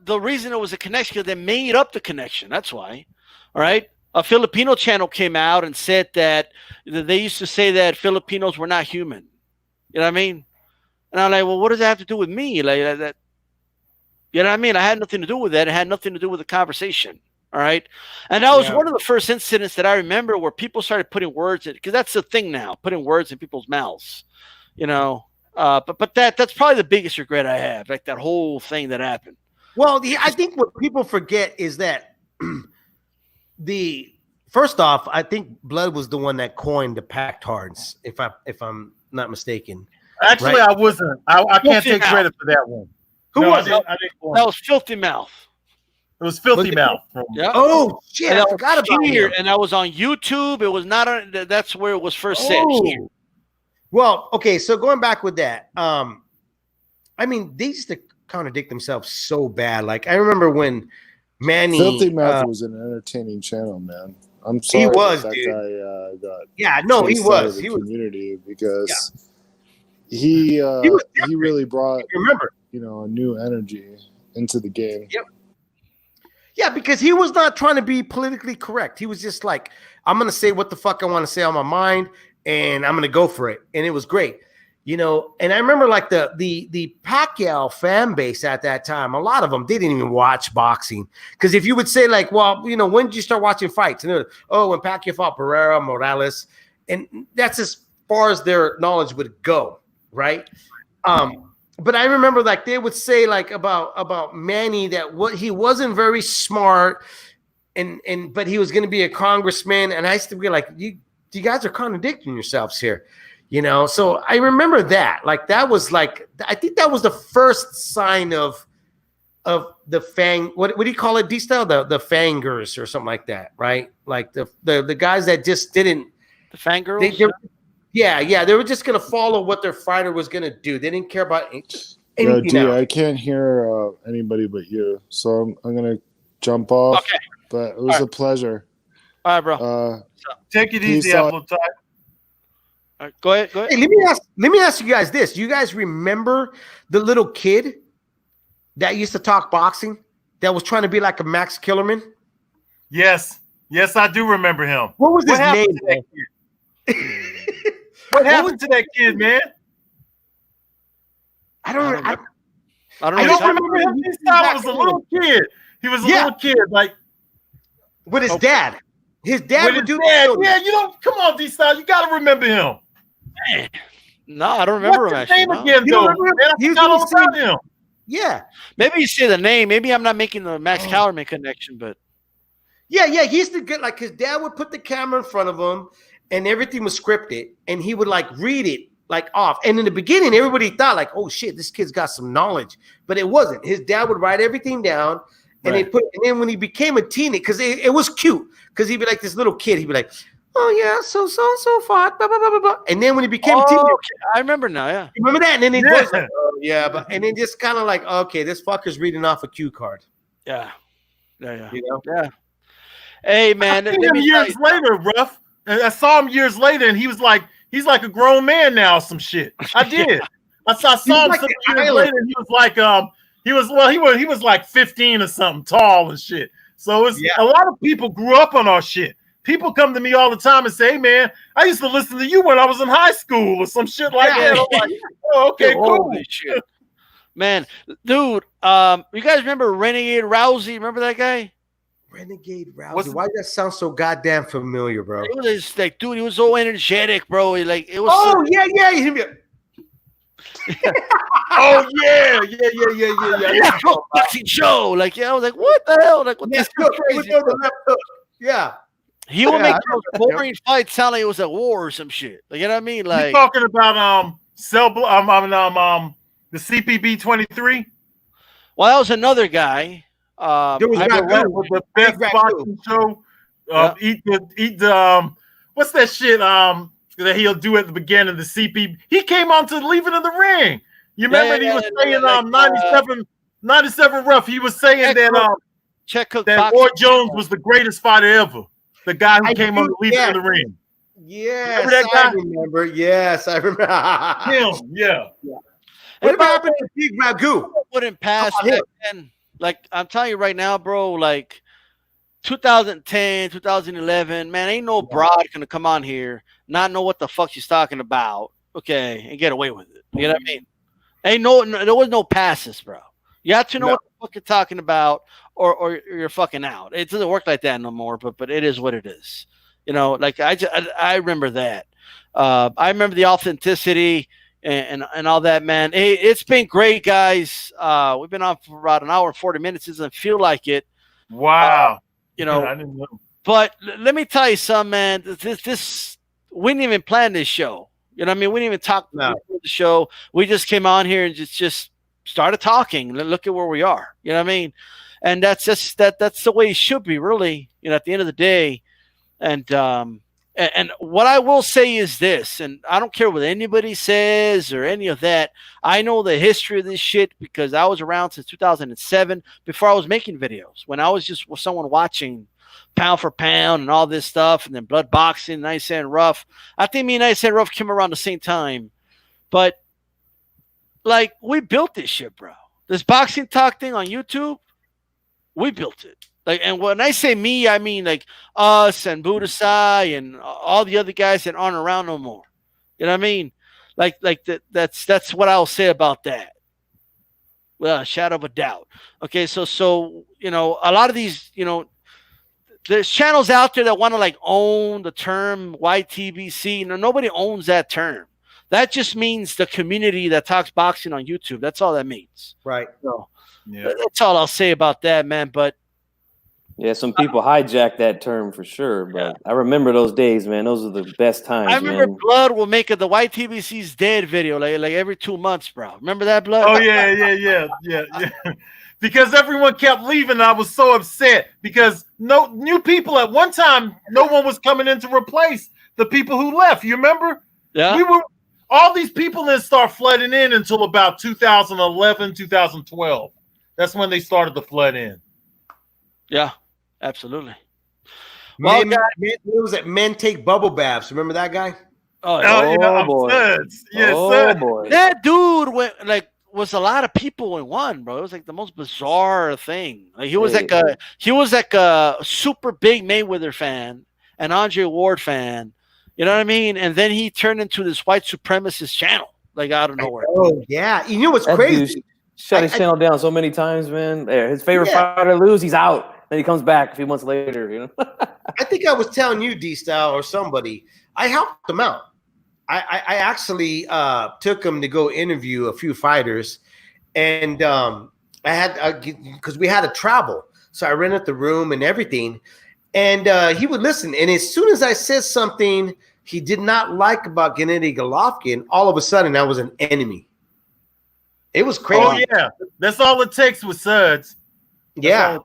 the reason it was a connection because they made up the connection. That's why. All right. A Filipino channel came out and said that they used to say that Filipinos were not human. You know what I mean? And I'm like, well, what does that have to do with me? Like that, you know what I mean? I had nothing to do with that. It had nothing to do with the conversation. All right. And that was one of the first incidents that I remember where people started putting words in, because that's the thing now, putting words in people's mouths, you know. But that's probably the biggest regret I have, like that whole thing that happened. Well, I think what people forget is that first off, I think Blood was the one that coined the Pactards, if I'm not mistaken. Actually, right? I wasn't. I can't take credit for that one. Who was it? That was Filthy Mouth. It was Filthy Mouth. Yeah. Oh shit! I forgot about here, and that was on YouTube. It was not on. That's where it was first said. Here. Well, okay. So going back with that, I mean, they used to contradict themselves so bad. Like I remember when Manny Filthy Mouth was an entertaining channel, man. I'm sorry he was, that dude. guy got he was. He was community because he really brought a new energy into the game. Yep. Yeah, because he was not trying to be politically correct. He was just like, I'm gonna say what the fuck I want to say on my mind, and I'm gonna go for it. And it was great, you know. And I remember like the Pacquiao fan base at that time. A lot of them didn't even watch boxing, because if you would say like, well, you know, when did you start watching fights? And when Pacquiao fought Pereira, Morales, and that's as far as their knowledge would go, right? But I remember like they would say like about Manny that he wasn't very smart, but he was going to be a congressman, and I used to be like, you guys are contradicting yourselves here, you know. So I remember that that was like, I think that was the first sign of the fang. What do you call it? D-style, the fangers or something like that, right? Like the guys that just didn't the fangirls. Yeah, they were just gonna follow what their fighter was gonna do. They didn't care about anything. Dude, I can't hear anybody but you, so I'm gonna jump off. Okay. But it was a pleasure. All right, bro. Take it Peace easy, out. Apple Type. All right, go ahead. Hey, let me ask you guys this. You guys remember the little kid that used to talk boxing that was trying to be like a Max Killerman? Yes, I do remember him. What was his name? To that kid? What happened to that kid, man? I don't know. I don't I know. don't remember him. This time was a little kid. He was a little kid, like with his dad. His dad would do that. Yeah, you don't. Come on, D-Style. You got to remember him. No, I don't remember him. What's his Actually, name again, though? Man, I forgot all about him. Yeah. Maybe you say the name. Maybe I'm not making the Max Kellerman connection, but Yeah. He used to get like his dad would put the camera in front of him and everything was scripted and he would like read it like off. And in the beginning, everybody thought like, oh shit, this kid's got some knowledge, but it wasn't. His dad would write everything down and and then when he became a teenager, because it was cute, because he'd be like this little kid, he'd be like, oh yeah, so far, blah, blah, blah, blah, blah. And then when he became a teenager, I remember now. Yeah, you remember that? And then he goes like, oh yeah, but and then just kind of like, okay, this fucker's reading off a cue card. Yeah. You know? Yeah. Hey man, I seen him years later, Ruff. And I saw him years later, and he's like a grown man now. Some shit. I did. I saw him like some years later, and he was like he was like 15 or something, tall and shit. So it's a lot of people grew up on our shit. People come to me all the time and say, hey, man, I used to listen to you when I was in high school or some shit like that. I'm like, oh, okay, cool. Shit. Man, dude, you guys remember Renegade Rousey? Remember that guy? Renegade Rousey. Why does that sound so goddamn familiar, bro? It was like, dude, he was so energetic, bro. It was. Oh, yeah. Oh, yeah. Boxing show. Like, I was like, what the hell? Like, what this is crazy. Yeah. He would make those boring fights sound like it was a war or some shit. Like, you know what I mean? Like, you talking about the CPB 23? Well, that was another guy. There was the best boxing show. Eat the what's that shit? That he'll do at the beginning of the CPB. He came on to Leave It in the Ring. You remember he was saying 97 Rough. He was saying that Roy Jones was the greatest fighter ever. The guy who came on to Leave It in the Ring. Yes, I remember. Yes, I remember. Him, yeah. What happened to Big Ragu? Wouldn't pass back then. Like, I'm telling you right now, bro, like 2010, 2011, man, ain't no broad gonna come on here, not know what the fuck she's talking about, okay, and get away with it. You know what I mean? There was no passes, bro. You have to know what the fuck you're talking about, or you're fucking out. It doesn't work like that no more, but it is what it is. You know, like I remember that. I remember the authenticity and all that, man. Hey, it's been great, guys. We've been on for about an hour and 40 minutes. It doesn't feel like it. Wow. You know, I didn't know. But let me tell you something, man. This we didn't even plan this show. You know what I mean? We didn't even talk about the show. We just came on here and just started talking. Look at where we are. You know what I mean? And that's just that's the way it should be, really. You know, at the end of the day. And what I will say is this, and I don't care what anybody says or any of that. I know the history of this shit because I was around since 2007 before I was making videos. When I was just someone watching Pound for Pound and all this stuff, and then Blood Boxing, Nice and Rough. I think me and Nice and Rough came around the same time. But, like, we built this shit, bro. This boxing talk thing on YouTube, we built it. Like, and when I say me, I mean like us and Budasai and all the other guys that aren't around no more. You know what I mean? Like that's what I'll say about that. Without a shadow of a doubt. Okay, so you know, a lot of these, you know, there's channels out there that want to like own the term YTBC. You know, nobody owns that term. That just means the community that talks boxing on YouTube. That's all that means. Right. So that's all I'll say about that, man. But yeah, some people hijack that term for sure, but I remember those days, man. Those are the best times. I remember Blood will make the YTBC's dead video like every 2 months, bro. Remember that, Blood? Oh yeah. Because everyone kept leaving, I was so upset because no new people at one time. No one was coming in to replace the people who left. You remember? Yeah. All these people didn't start flooding in until about 2011, 2012. That's when they started to flood in. Yeah. Absolutely. Well, It was at Men Take Bubble Baths. Remember that guy? Oh yeah, boy. Suds. Yes, Oh boy. that dude was a lot of people in one, bro. It was like the most bizarre thing. Like he was like a super big Mayweather fan, an Andre Ward fan. You know what I mean? And then he turned into this white supremacist channel, like out of nowhere. Oh yeah, you know what's That crazy? dude shut his channel down so many times, man. His favorite fighter lose, he's out. Then he comes back a few months later. You know. I think I was telling you, D-Style, or somebody. I helped him out. I actually took him to go interview a few fighters, and I had because we had to travel, so I rented the room and everything, and he would listen. And as soon as I said something he did not like about Gennady Golovkin, all of a sudden I was an enemy. It was crazy. Oh yeah, that's all it takes with Suds. Yeah.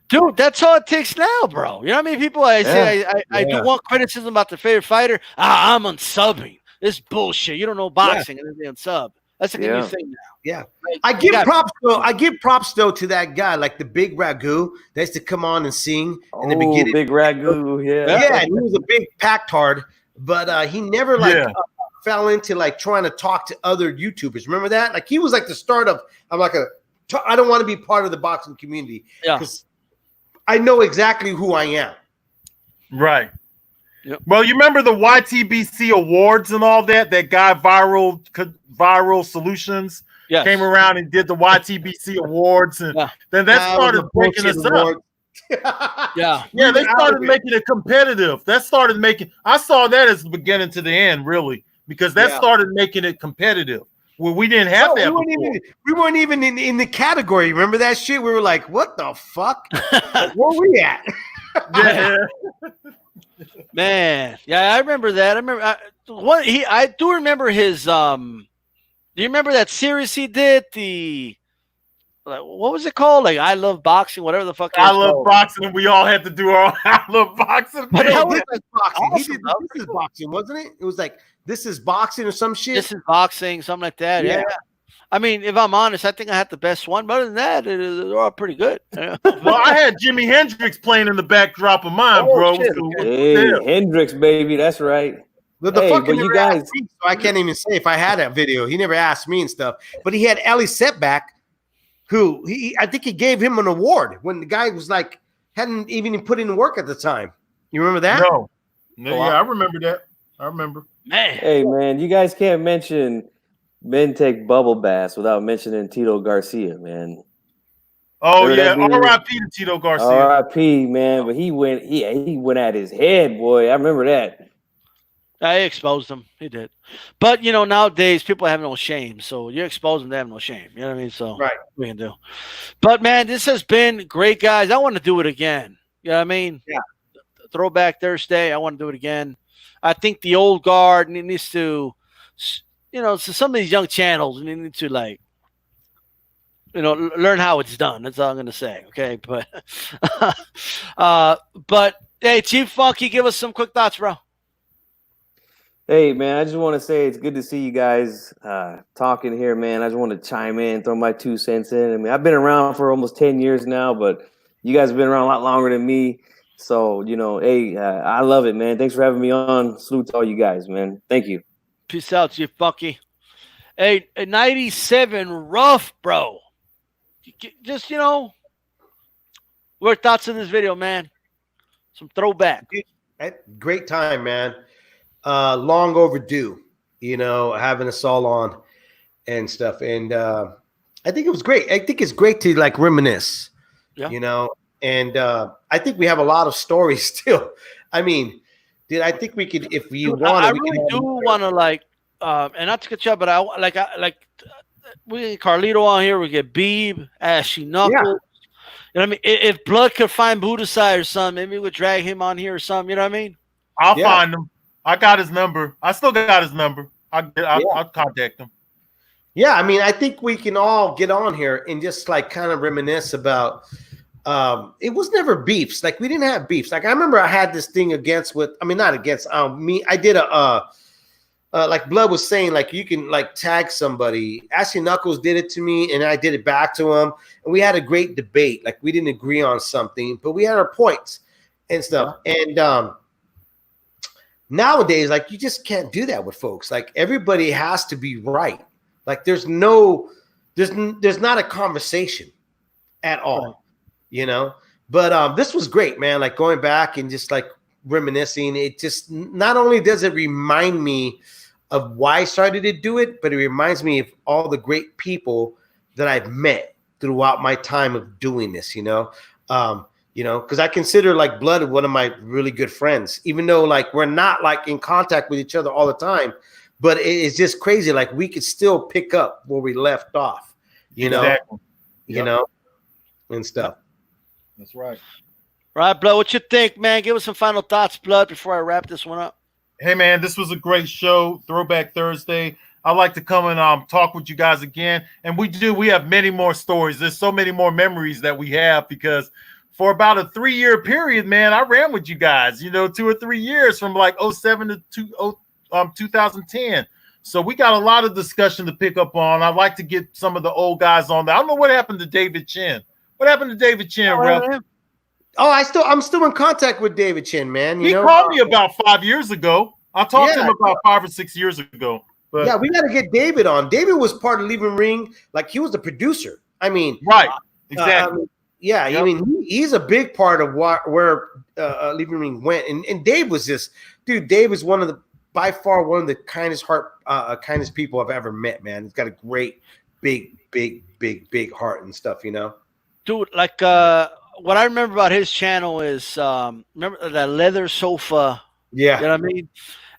Dude, that's all it takes now, bro. You know how many people I say I do want criticism about the favorite fighter? I'm unsubbing. This bullshit. You don't know boxing and then unsub. That's a new thing now. Yeah. I give props though to that guy, like the Big Ragu that used to come on and sing in the beginning. Big Ragu, Yeah, he was a big packtard, but he never fell into like trying to talk to other YouTubers. Remember that? Like he was like the start of I don't want to be part of the boxing community. Yeah. Because I know exactly who I am. Right. Yep. Well, you remember the YTBC awards and all that? That guy Viral Solutions came around and did the YTBC awards, and then that started breaking us up. Yeah, they started making it competitive. I saw that as the beginning to the end, really, because that started making it competitive. Well, we didn't have that. We weren't even in the category. Remember that shit? We were like, "What the fuck? Where we at?" Man, I remember that. I remember I do remember his. Do you remember that series he did? What was it called? Like I Love Boxing, whatever the fuck. I Love Boxing, and we all had to do our I Love Boxing. But that was like boxing. He did This Is Boxing, wasn't it? It was like This Is Boxing or some shit. This Is Boxing, something like that. Yeah. I mean, if I'm honest, I think I had the best one. But other than that, they're all pretty good. Well, I had Jimi Hendrix playing in the backdrop of mine, bro. Hey, Hendrix, baby, that's right. But you guys, so I can't even say if I had that video. He never asked me and stuff. But he had Ellie Setback, who I think he gave him an award when the guy was like hadn't even put in work at the time. You remember that? No, I remember that. I remember. Man, hey man, you guys can't mention Men Take Bubble Baths without mentioning Tito Garcia, man. Oh R.I.P. to Tito Garcia. R.I.P. man, but he went at his head, boy. I remember that. I exposed him. He did. But, nowadays people have no shame. So you expose them, they have no shame. You know what I mean? So we can do. But, man, this has been great, guys. I want to do it again. You know what I mean? Yeah. Throwback Thursday. I want to do it again. I think the old guard needs to, so some of these young channels need to, like, learn how it's done. That's all I'm going to say. Okay. But hey, Chief Funky, give us some quick thoughts, bro. Hey, man, I just want to say it's good to see you guys talking here, man. I just want to chime in, throw my 2 cents in. I mean, I've been around for almost 10 years now, but you guys have been around a lot longer than me. So, hey, I love it, man. Thanks for having me on. Salute to all you guys, man. Thank you. Peace out, Chief Funky. Hey, 97 rough, bro. Just, what are your thoughts on this video, man? Some throwback. Great time, man. Long overdue, having us all on and stuff. And I think it was great. I think it's great to like reminisce, and I think we have a lot of stories still. I mean, dude, I think we could, if we want to. I really do want to and not to catch up, but I we get Carlito on here. We get Beeb, Ashy Knuckles. Yeah. You know what I mean? If Blood could find Budasai or something, maybe we'd drag him on here or something. You know what I mean? I'll find him. I got his number. I still got his number. I'll contact him. Yeah, I mean, I think we can all get on here and just like kind of reminisce about. It was never beefs. Like we didn't have beefs. Like I remember I had this thing not against me. I did like Blood was saying, like you can like tag somebody. Ashley Knuckles did it to me, and I did it back to him, and we had a great debate. Like we didn't agree on something, but we had our points. and stuff. And nowadays, like, you just can't do that with folks. Like, everybody has to be right. Like, there's not a conversation at all, you know. But this was great, man. Like, going back and just like reminiscing, it just not only does it remind me of why I started to do it, but it reminds me of all the great people that I've met throughout my time of doing this, you know, because I consider like Blood one of my really good friends, even though like we're not like in contact with each other all the time, but it's just crazy. Like, we could still pick up where we left off, you know, you know, and stuff. That's right. Right, Blood, what you think, man? Give us some final thoughts, Blood, before I wrap this one up. Hey, man, this was a great show, Throwback Thursday. I'd like to come and talk with you guys again. And we have many more stories. There's so many more memories that we have, because for about a 3-year period, man, I ran with you guys, you know, 2 or 3 years from like 07 to 2010. So we got a lot of discussion to pick up on. I'd like to get some of the old guys on there. I don't know what happened to David Chin. What happened to David Chin, Ralph? Oh, I'm still in contact with David Chin, man. He called me about 5 years ago. I talked to him about 5 or 6 years ago. But yeah, we got to get David on. David was part of Leaving Ring. Like, he was the producer. I mean, right. Exactly. Yeah. Yep. I mean, he's a big part of where Leaving Ring went. And Dave was just, dude, Dave is by far one of the kindest people I've ever met, man. He's got a great, big heart and stuff, you know? Dude, like, what I remember about his channel is remember that leather sofa. Yeah, you know what I mean.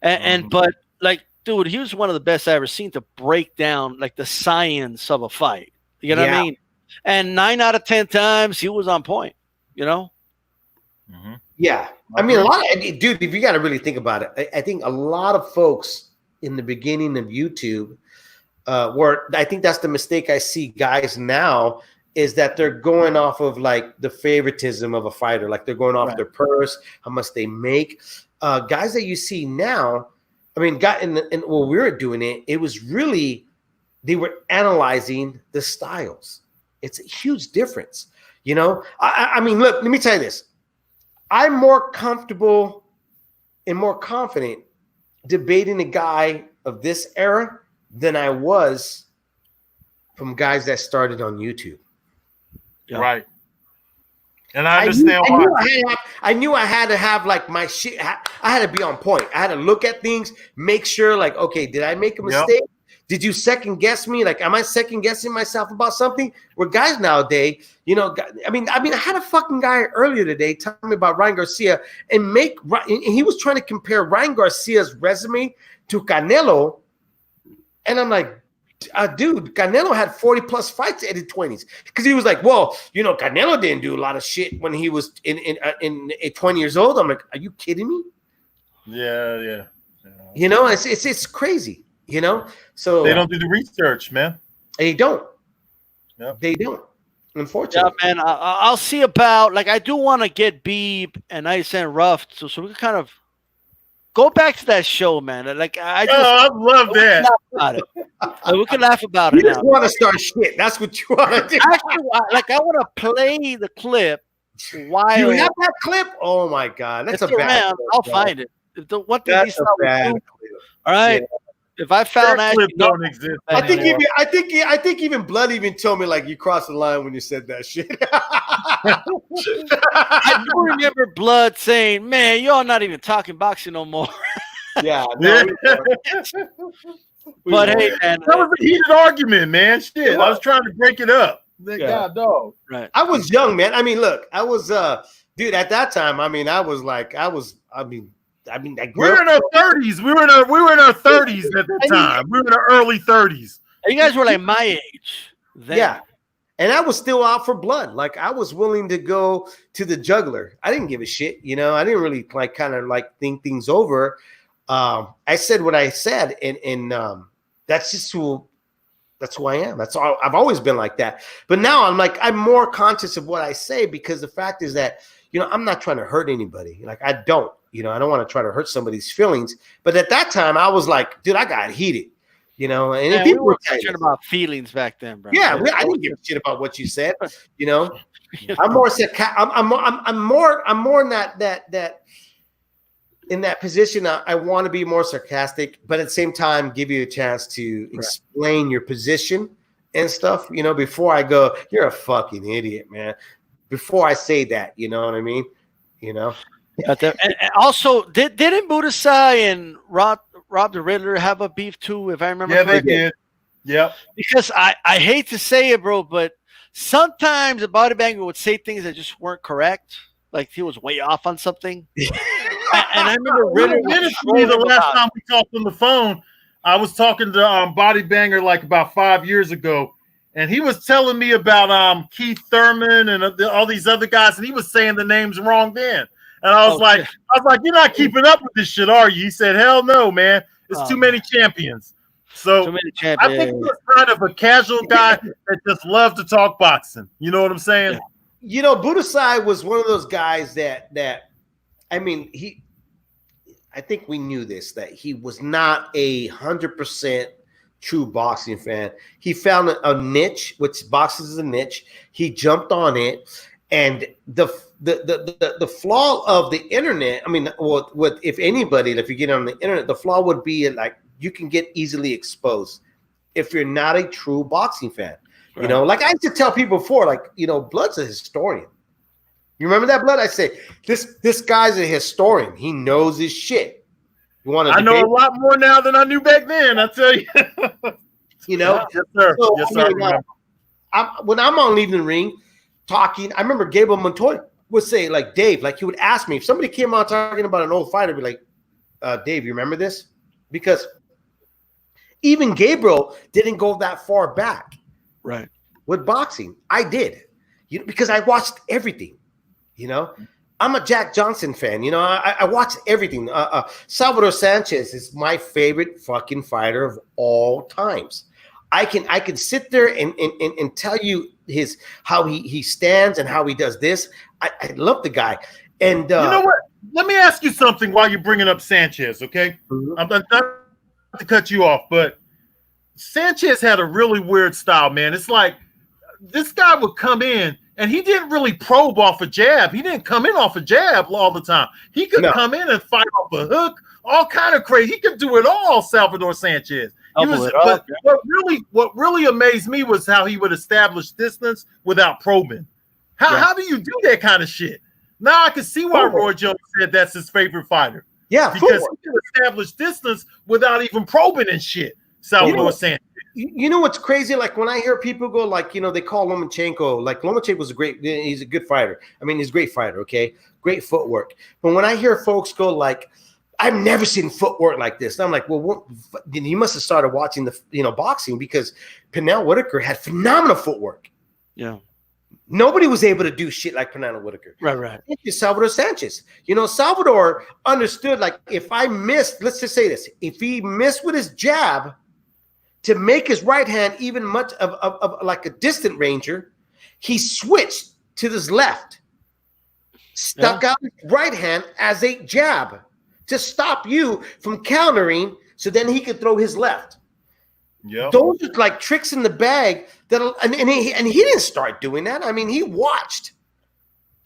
And but like, dude, he was one of the best I ever seen to break down like the science of a fight. You know what I mean? And 9 out of 10 times he was on point. You know. Mm-hmm. Yeah, I mean, dude, if you got to really think about it, I think a lot of folks in the beginning of YouTube, where I think that's the mistake I see guys now, is that they're going off of like the favoritism of a fighter. Like, they're going off their purse, how much they make. Guys that you see now, I mean, and when we were doing it, it was really, they were analyzing the styles. It's a huge difference. You know, I mean, look, let me tell you this. I'm more comfortable and more confident debating a guy of this era than I was from guys that started on YouTube. Yeah. Right. And I understand why. I knew I had to have like my shit. I had to be on point. I had to look at things, make sure like, okay, did I make a mistake? Yep. Did you second guess me? Like, am I second guessing myself about something? Where guys nowadays, you know, I mean, I had a fucking guy earlier today telling me about Ryan Garcia and he was trying to compare Ryan Garcia's resume to Canelo. And I'm like, dude, Canelo had 40 plus fights in the 20s, because he was like, well, you know, Canelo didn't do a lot of shit when he was in 20 years old. I'm like, are you kidding me? Yeah. You know, it's crazy. You know, so they don't do the research, man. They don't. Yep. They don't. Unfortunately, yeah, man. I'll see about, like, I do want to get Beeb and Nice and Rough, so we can kind of go back to that show, man. Like, I love that. We can laugh about it. You just want to start shit. That's what you want to do. Actually, like, I want to play the clip. While you have that clip? Oh my god, that's a bad clip. I'll find it. That's a bad clip. All right. Yeah. If I found that clip don't exist. I think even Blood even told me like you crossed the line when you said that shit. I do remember Blood saying, "Man, y'all not even talking boxing no more." Yeah. No, but hey, man, that was a heated argument, man. Shit, I was trying to break it up. God, dog. Right. I was young, man. I mean, look, I was dude, at that time, I mean, we were in our 30s. We were in our 30s at the time. We were in our early 30s. You guys were like my age then. Yeah. And I was still out for blood. Like, I was willing to go to the juggler. I didn't give a shit, you know. I didn't really like kind of like think things over. I said what I said, and that's just that's who I am. That's all. I've always been like that. But now I'm more conscious of what I say, because the fact is that, you know, I'm not trying to hurt anybody. Like, I don't want to try to hurt somebody's feelings. But at that time, I was like, dude, I got heated. you know, and Man, we people were were concerned about feelings back then, bro. yeah, I didn't give a shit about what you said, you know. I'm more I'm more in that in that position. I want to be more sarcastic, but at the same time, give you a chance to explain your position and stuff, you know, before I go, you're a fucking idiot, man. Before I say that, you know what I mean? You know. And also, didn't Budasai and Rob the Riddler have a beef too, if I remember correctly? They did. Yep. Because I hate to say it, bro, but sometimes a bodybanger would say things that just weren't correct. Like he was way off on something. And I remember Riddler the last time we talked on the phone, I was talking to Bodybanger like about 5 years ago, and he was telling me about Keith Thurman and all these other guys, and he was saying the names wrong then. And I was like, you're not keeping up with this shit, are you? He said, hell no, man. It's too many champions. So I think he was kind of a casual guy that just loved to talk boxing. You know what I'm saying? Yeah. You know, Budasai was one of those guys that I mean, I think we knew this, that he was not 100% true boxing fan. He found a niche, which boxing is a niche. He jumped on it, and the flaw of the internet. I mean, what if anybody, if you get on the internet, the flaw would be like you can get easily exposed if you're not a true boxing fan. Right. You know, like I used to tell people before, like, you know, Blood's a historian. You remember that, Blood? I say this guy's a historian. He knows his shit. You want to? I know a lot more now than I knew back then. I tell you. You know, yes, sir. So, yes, sir. When I'm on Leaving the Ring talking, I remember Gabriel Montoya would say, like, Dave, like he would ask me if somebody came out talking about an old fighter, be like, Dave, you remember this? Because even Gabriel didn't go that far back. Right. With boxing, I did, because I watched everything. You know, I'm a Jack Johnson fan. You know, I watched everything. Salvador Sanchez is my favorite fucking fighter of all times. I can sit there and tell you how he stands and how he does this. I love the guy. And you know what? Let me ask you something while you're bringing up Sanchez. Okay, I'm not to cut you off, but Sanchez had a really weird style, man. It's like this guy would come in and he didn't really probe off a jab. He didn't come in off a jab all the time. He could come in and fight off a hook, all kind of crazy. He could do it all, Salvador Sanchez. But what really amazed me was how he would establish distance without probing. How do you do that kind of shit? Now I can see why Roy Jones said that's his favorite fighter. Yeah, because he can establish distance without even probing and shit. Salvador Sanchez. You know what's crazy? Like when I hear people go, like, you know, they call Lomachenko, like Lomachenko was he's a good fighter. I mean, he's a great fighter, okay? Great footwork. But when I hear folks go like, I've never seen footwork like this. And I'm like, well, you must have started watching boxing, because Pernell Whitaker had phenomenal footwork. Yeah. Nobody was able to do shit like Pernell Whitaker. Right. Thank you, Salvador Sanchez. You know, Salvador understood, like, if I missed, let's just say this, if he missed with his jab to make his right hand even much of like a distant ranger, he switched to his left, stuck out his right hand as a jab to stop you from countering, so then he could throw his left. Yeah, those are like tricks in the bag that, and he didn't start doing that. I mean, he watched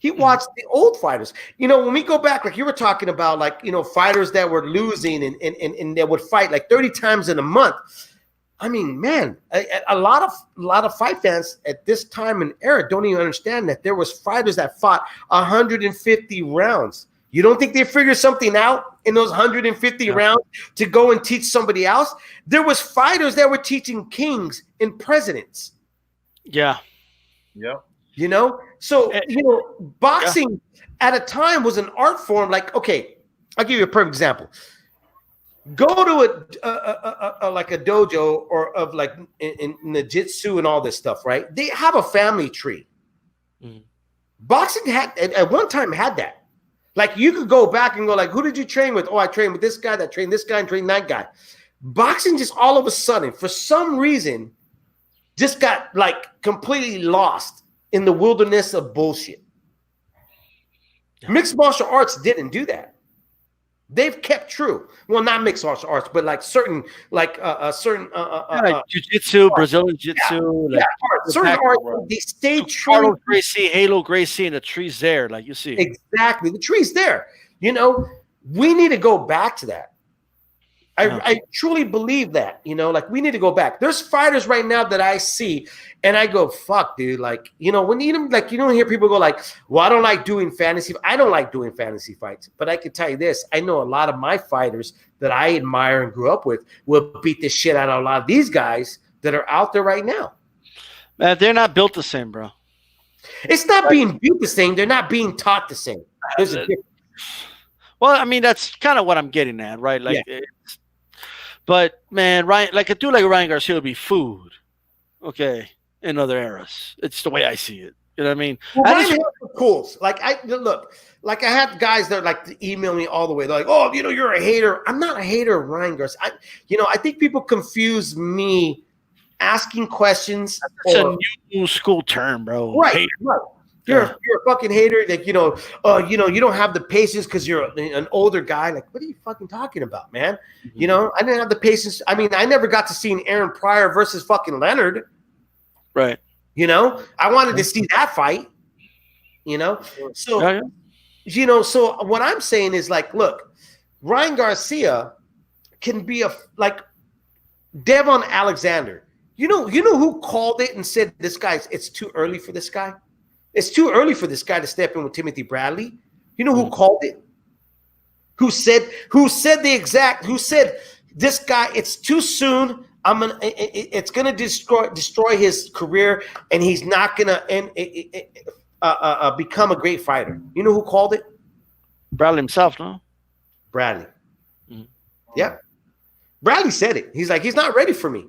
the old fighters. You know, when we go back, like you were talking about, like, you know, fighters that were losing and that would fight like 30 times in a month. I mean, man, a lot of fight fans at this time and era don't even understand that there was fighters that fought 150 rounds. You don't think they figured something out in those 150 rounds to go and teach somebody else? There was fighters that were teaching kings and presidents. Yeah. Yeah. You know? So, you know, boxing at a time was an art form. Like, okay, I'll give you a perfect example. Go to a like a dojo or of like in the jitsu and all this stuff, right? They have a family tree. Boxing had at one time had that. Like, you could go back and go like, who did you train with? Oh, I trained with this guy, that trained this guy, and trained that guy. Boxing just all of a sudden, for some reason, just got like completely lost in the wilderness of bullshit. Mixed martial arts didn't do that. They've kept true. Well, not mixed martial arts, but like certain, jiu-jitsu, Brazilian jiu-jitsu, certain arts. They stayed true. Carlos Gracie, Halo Gracie, and the tree's there, like you see. Exactly, the tree's there. You know, we need to go back to that. I truly believe that, you know, like we need to go back. There's fighters right now that I see and I go, fuck, dude. Like, you know, when you like, you don't hear people go like, well, I don't like doing fantasy. I don't like doing fantasy fights, but I can tell you this. I know a lot of my fighters that I admire and grew up with will beat the shit out of a lot of these guys that are out there right now. Man, they're not built the same, bro. It's not being built the same. They're not being taught the same. There's a difference. Well, I mean, that's kind of what I'm getting at, right? Like, but man, Ryan, like a dude like Ryan Garcia would be food, okay, in other eras. It's the way I see it. You know what I mean? Well, Ryan has the cools. Like I had guys that like to email me all the way. They're like, "Oh, you know, you're a hater." I'm not a hater of Ryan Garcia. I think people confuse me asking questions. It's a new school term, bro. Right, Hater. right. You're a fucking hater. Like, you don't have the patience because you're an older guy. Like, what are you fucking talking about, man? Mm-hmm. You know, I didn't have the patience. I mean, I never got to see an Aaron Pryor versus fucking Leonard. Right. You know, I wanted to see that fight. You know, so you know, so what I'm saying is like, look, Ryan Garcia can be like Devon Alexander. You know who called it and said it's too early for this guy. It's too early for this guy to step in with Timothy Bradley. You know who called it? Who said this guy? It's too soon. It's gonna destroy his career, and he's not gonna become a great fighter. You know who called it? Bradley himself, no? Bradley. Mm-hmm. Yeah, Bradley said it. He's like, he's not ready for me,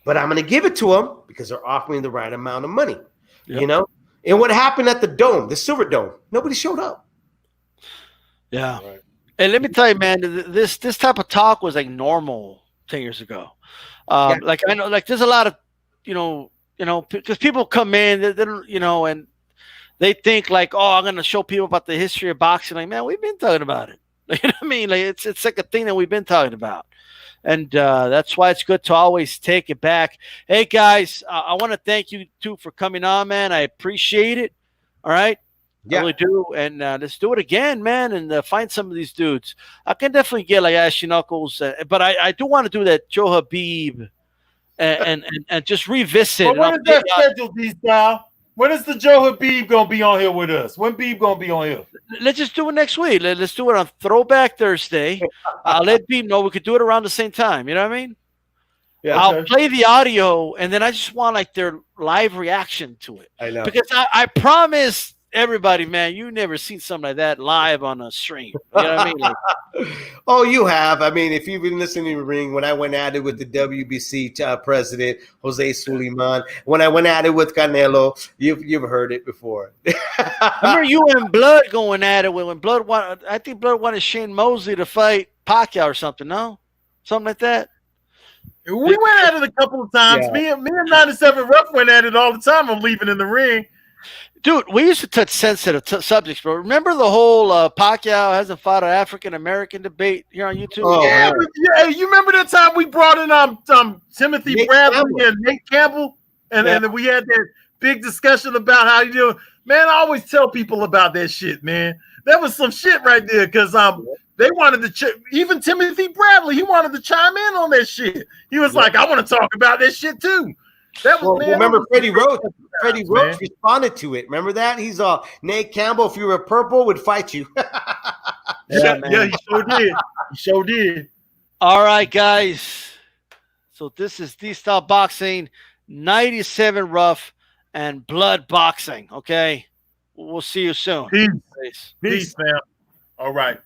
but I'm gonna give it to him because they're offering the right amount of money. Yep. You know. And what happened at the Dome, the Silver Dome? Nobody showed up. Yeah. Right. And let me tell you, man, this type of talk was like normal 10 years ago. Like I know, like there's a lot of, because people come in, they don't, and they think like, oh, I'm gonna show people about the history of boxing. Like, man, we've been talking about it. You know what I mean? Like it's like a thing that we've been talking about. And that's why it's good to always take it back. Hey, guys, I want to thank you, too, for coming on, man. I appreciate it. All right? Yeah. I really do. And let's do it again, man, and find some of these dudes. I can definitely get like Ashley Knuckles, but I do want to do that Joe Habib and just revisit. But when is that scheduled, D-Style? When is the Joe Habib going to be on here with us? When Beeb going to be on here? Let's just do it next week. Let's do it on Throwback Thursday. I'll let Beeb know we could do it around the same time. You know what I mean? Yeah. I'll play the audio, and then I just want like their live reaction to it. I know. Because I promise everybody, man, you never seen something like that live on a stream. You know what I mean? Like, oh, you have. I mean, if you've been listening to Ring, when I went at it with the WBC president, Jose Suleiman, when I went at it with Canelo, you've heard it before. Remember you and Blood going at it when Blood I think Blood wanted Shane Mosley to fight Pacquiao or something, no? Something like that? We went at it a couple of times. Yeah. Me and 97 Rough went at it all the time. I'm leaving in the ring. Dude, we used to touch sensitive subjects, bro. Remember the whole Pacquiao hasn't fought an African-American debate here on YouTube? Oh, yeah, you remember that time we brought in Timothy Bradley and Nate Campbell? And then we had that big discussion about how you do. Man, I always tell people about that shit, man. That was some shit right there because they wanted to even Timothy Bradley, he wanted to chime in on that shit. He was like, I want to talk about this shit too. That was, remember Freddie Roach? Freddie Roach responded to it. Remember that? He's Nate Campbell, if you were purple, would fight you. Yeah, he sure did. He sure did. All right, guys. So this is D-Style Boxing, 97 Rough, and Blood Boxing. Okay. We'll see you soon. Peace, fam. All right.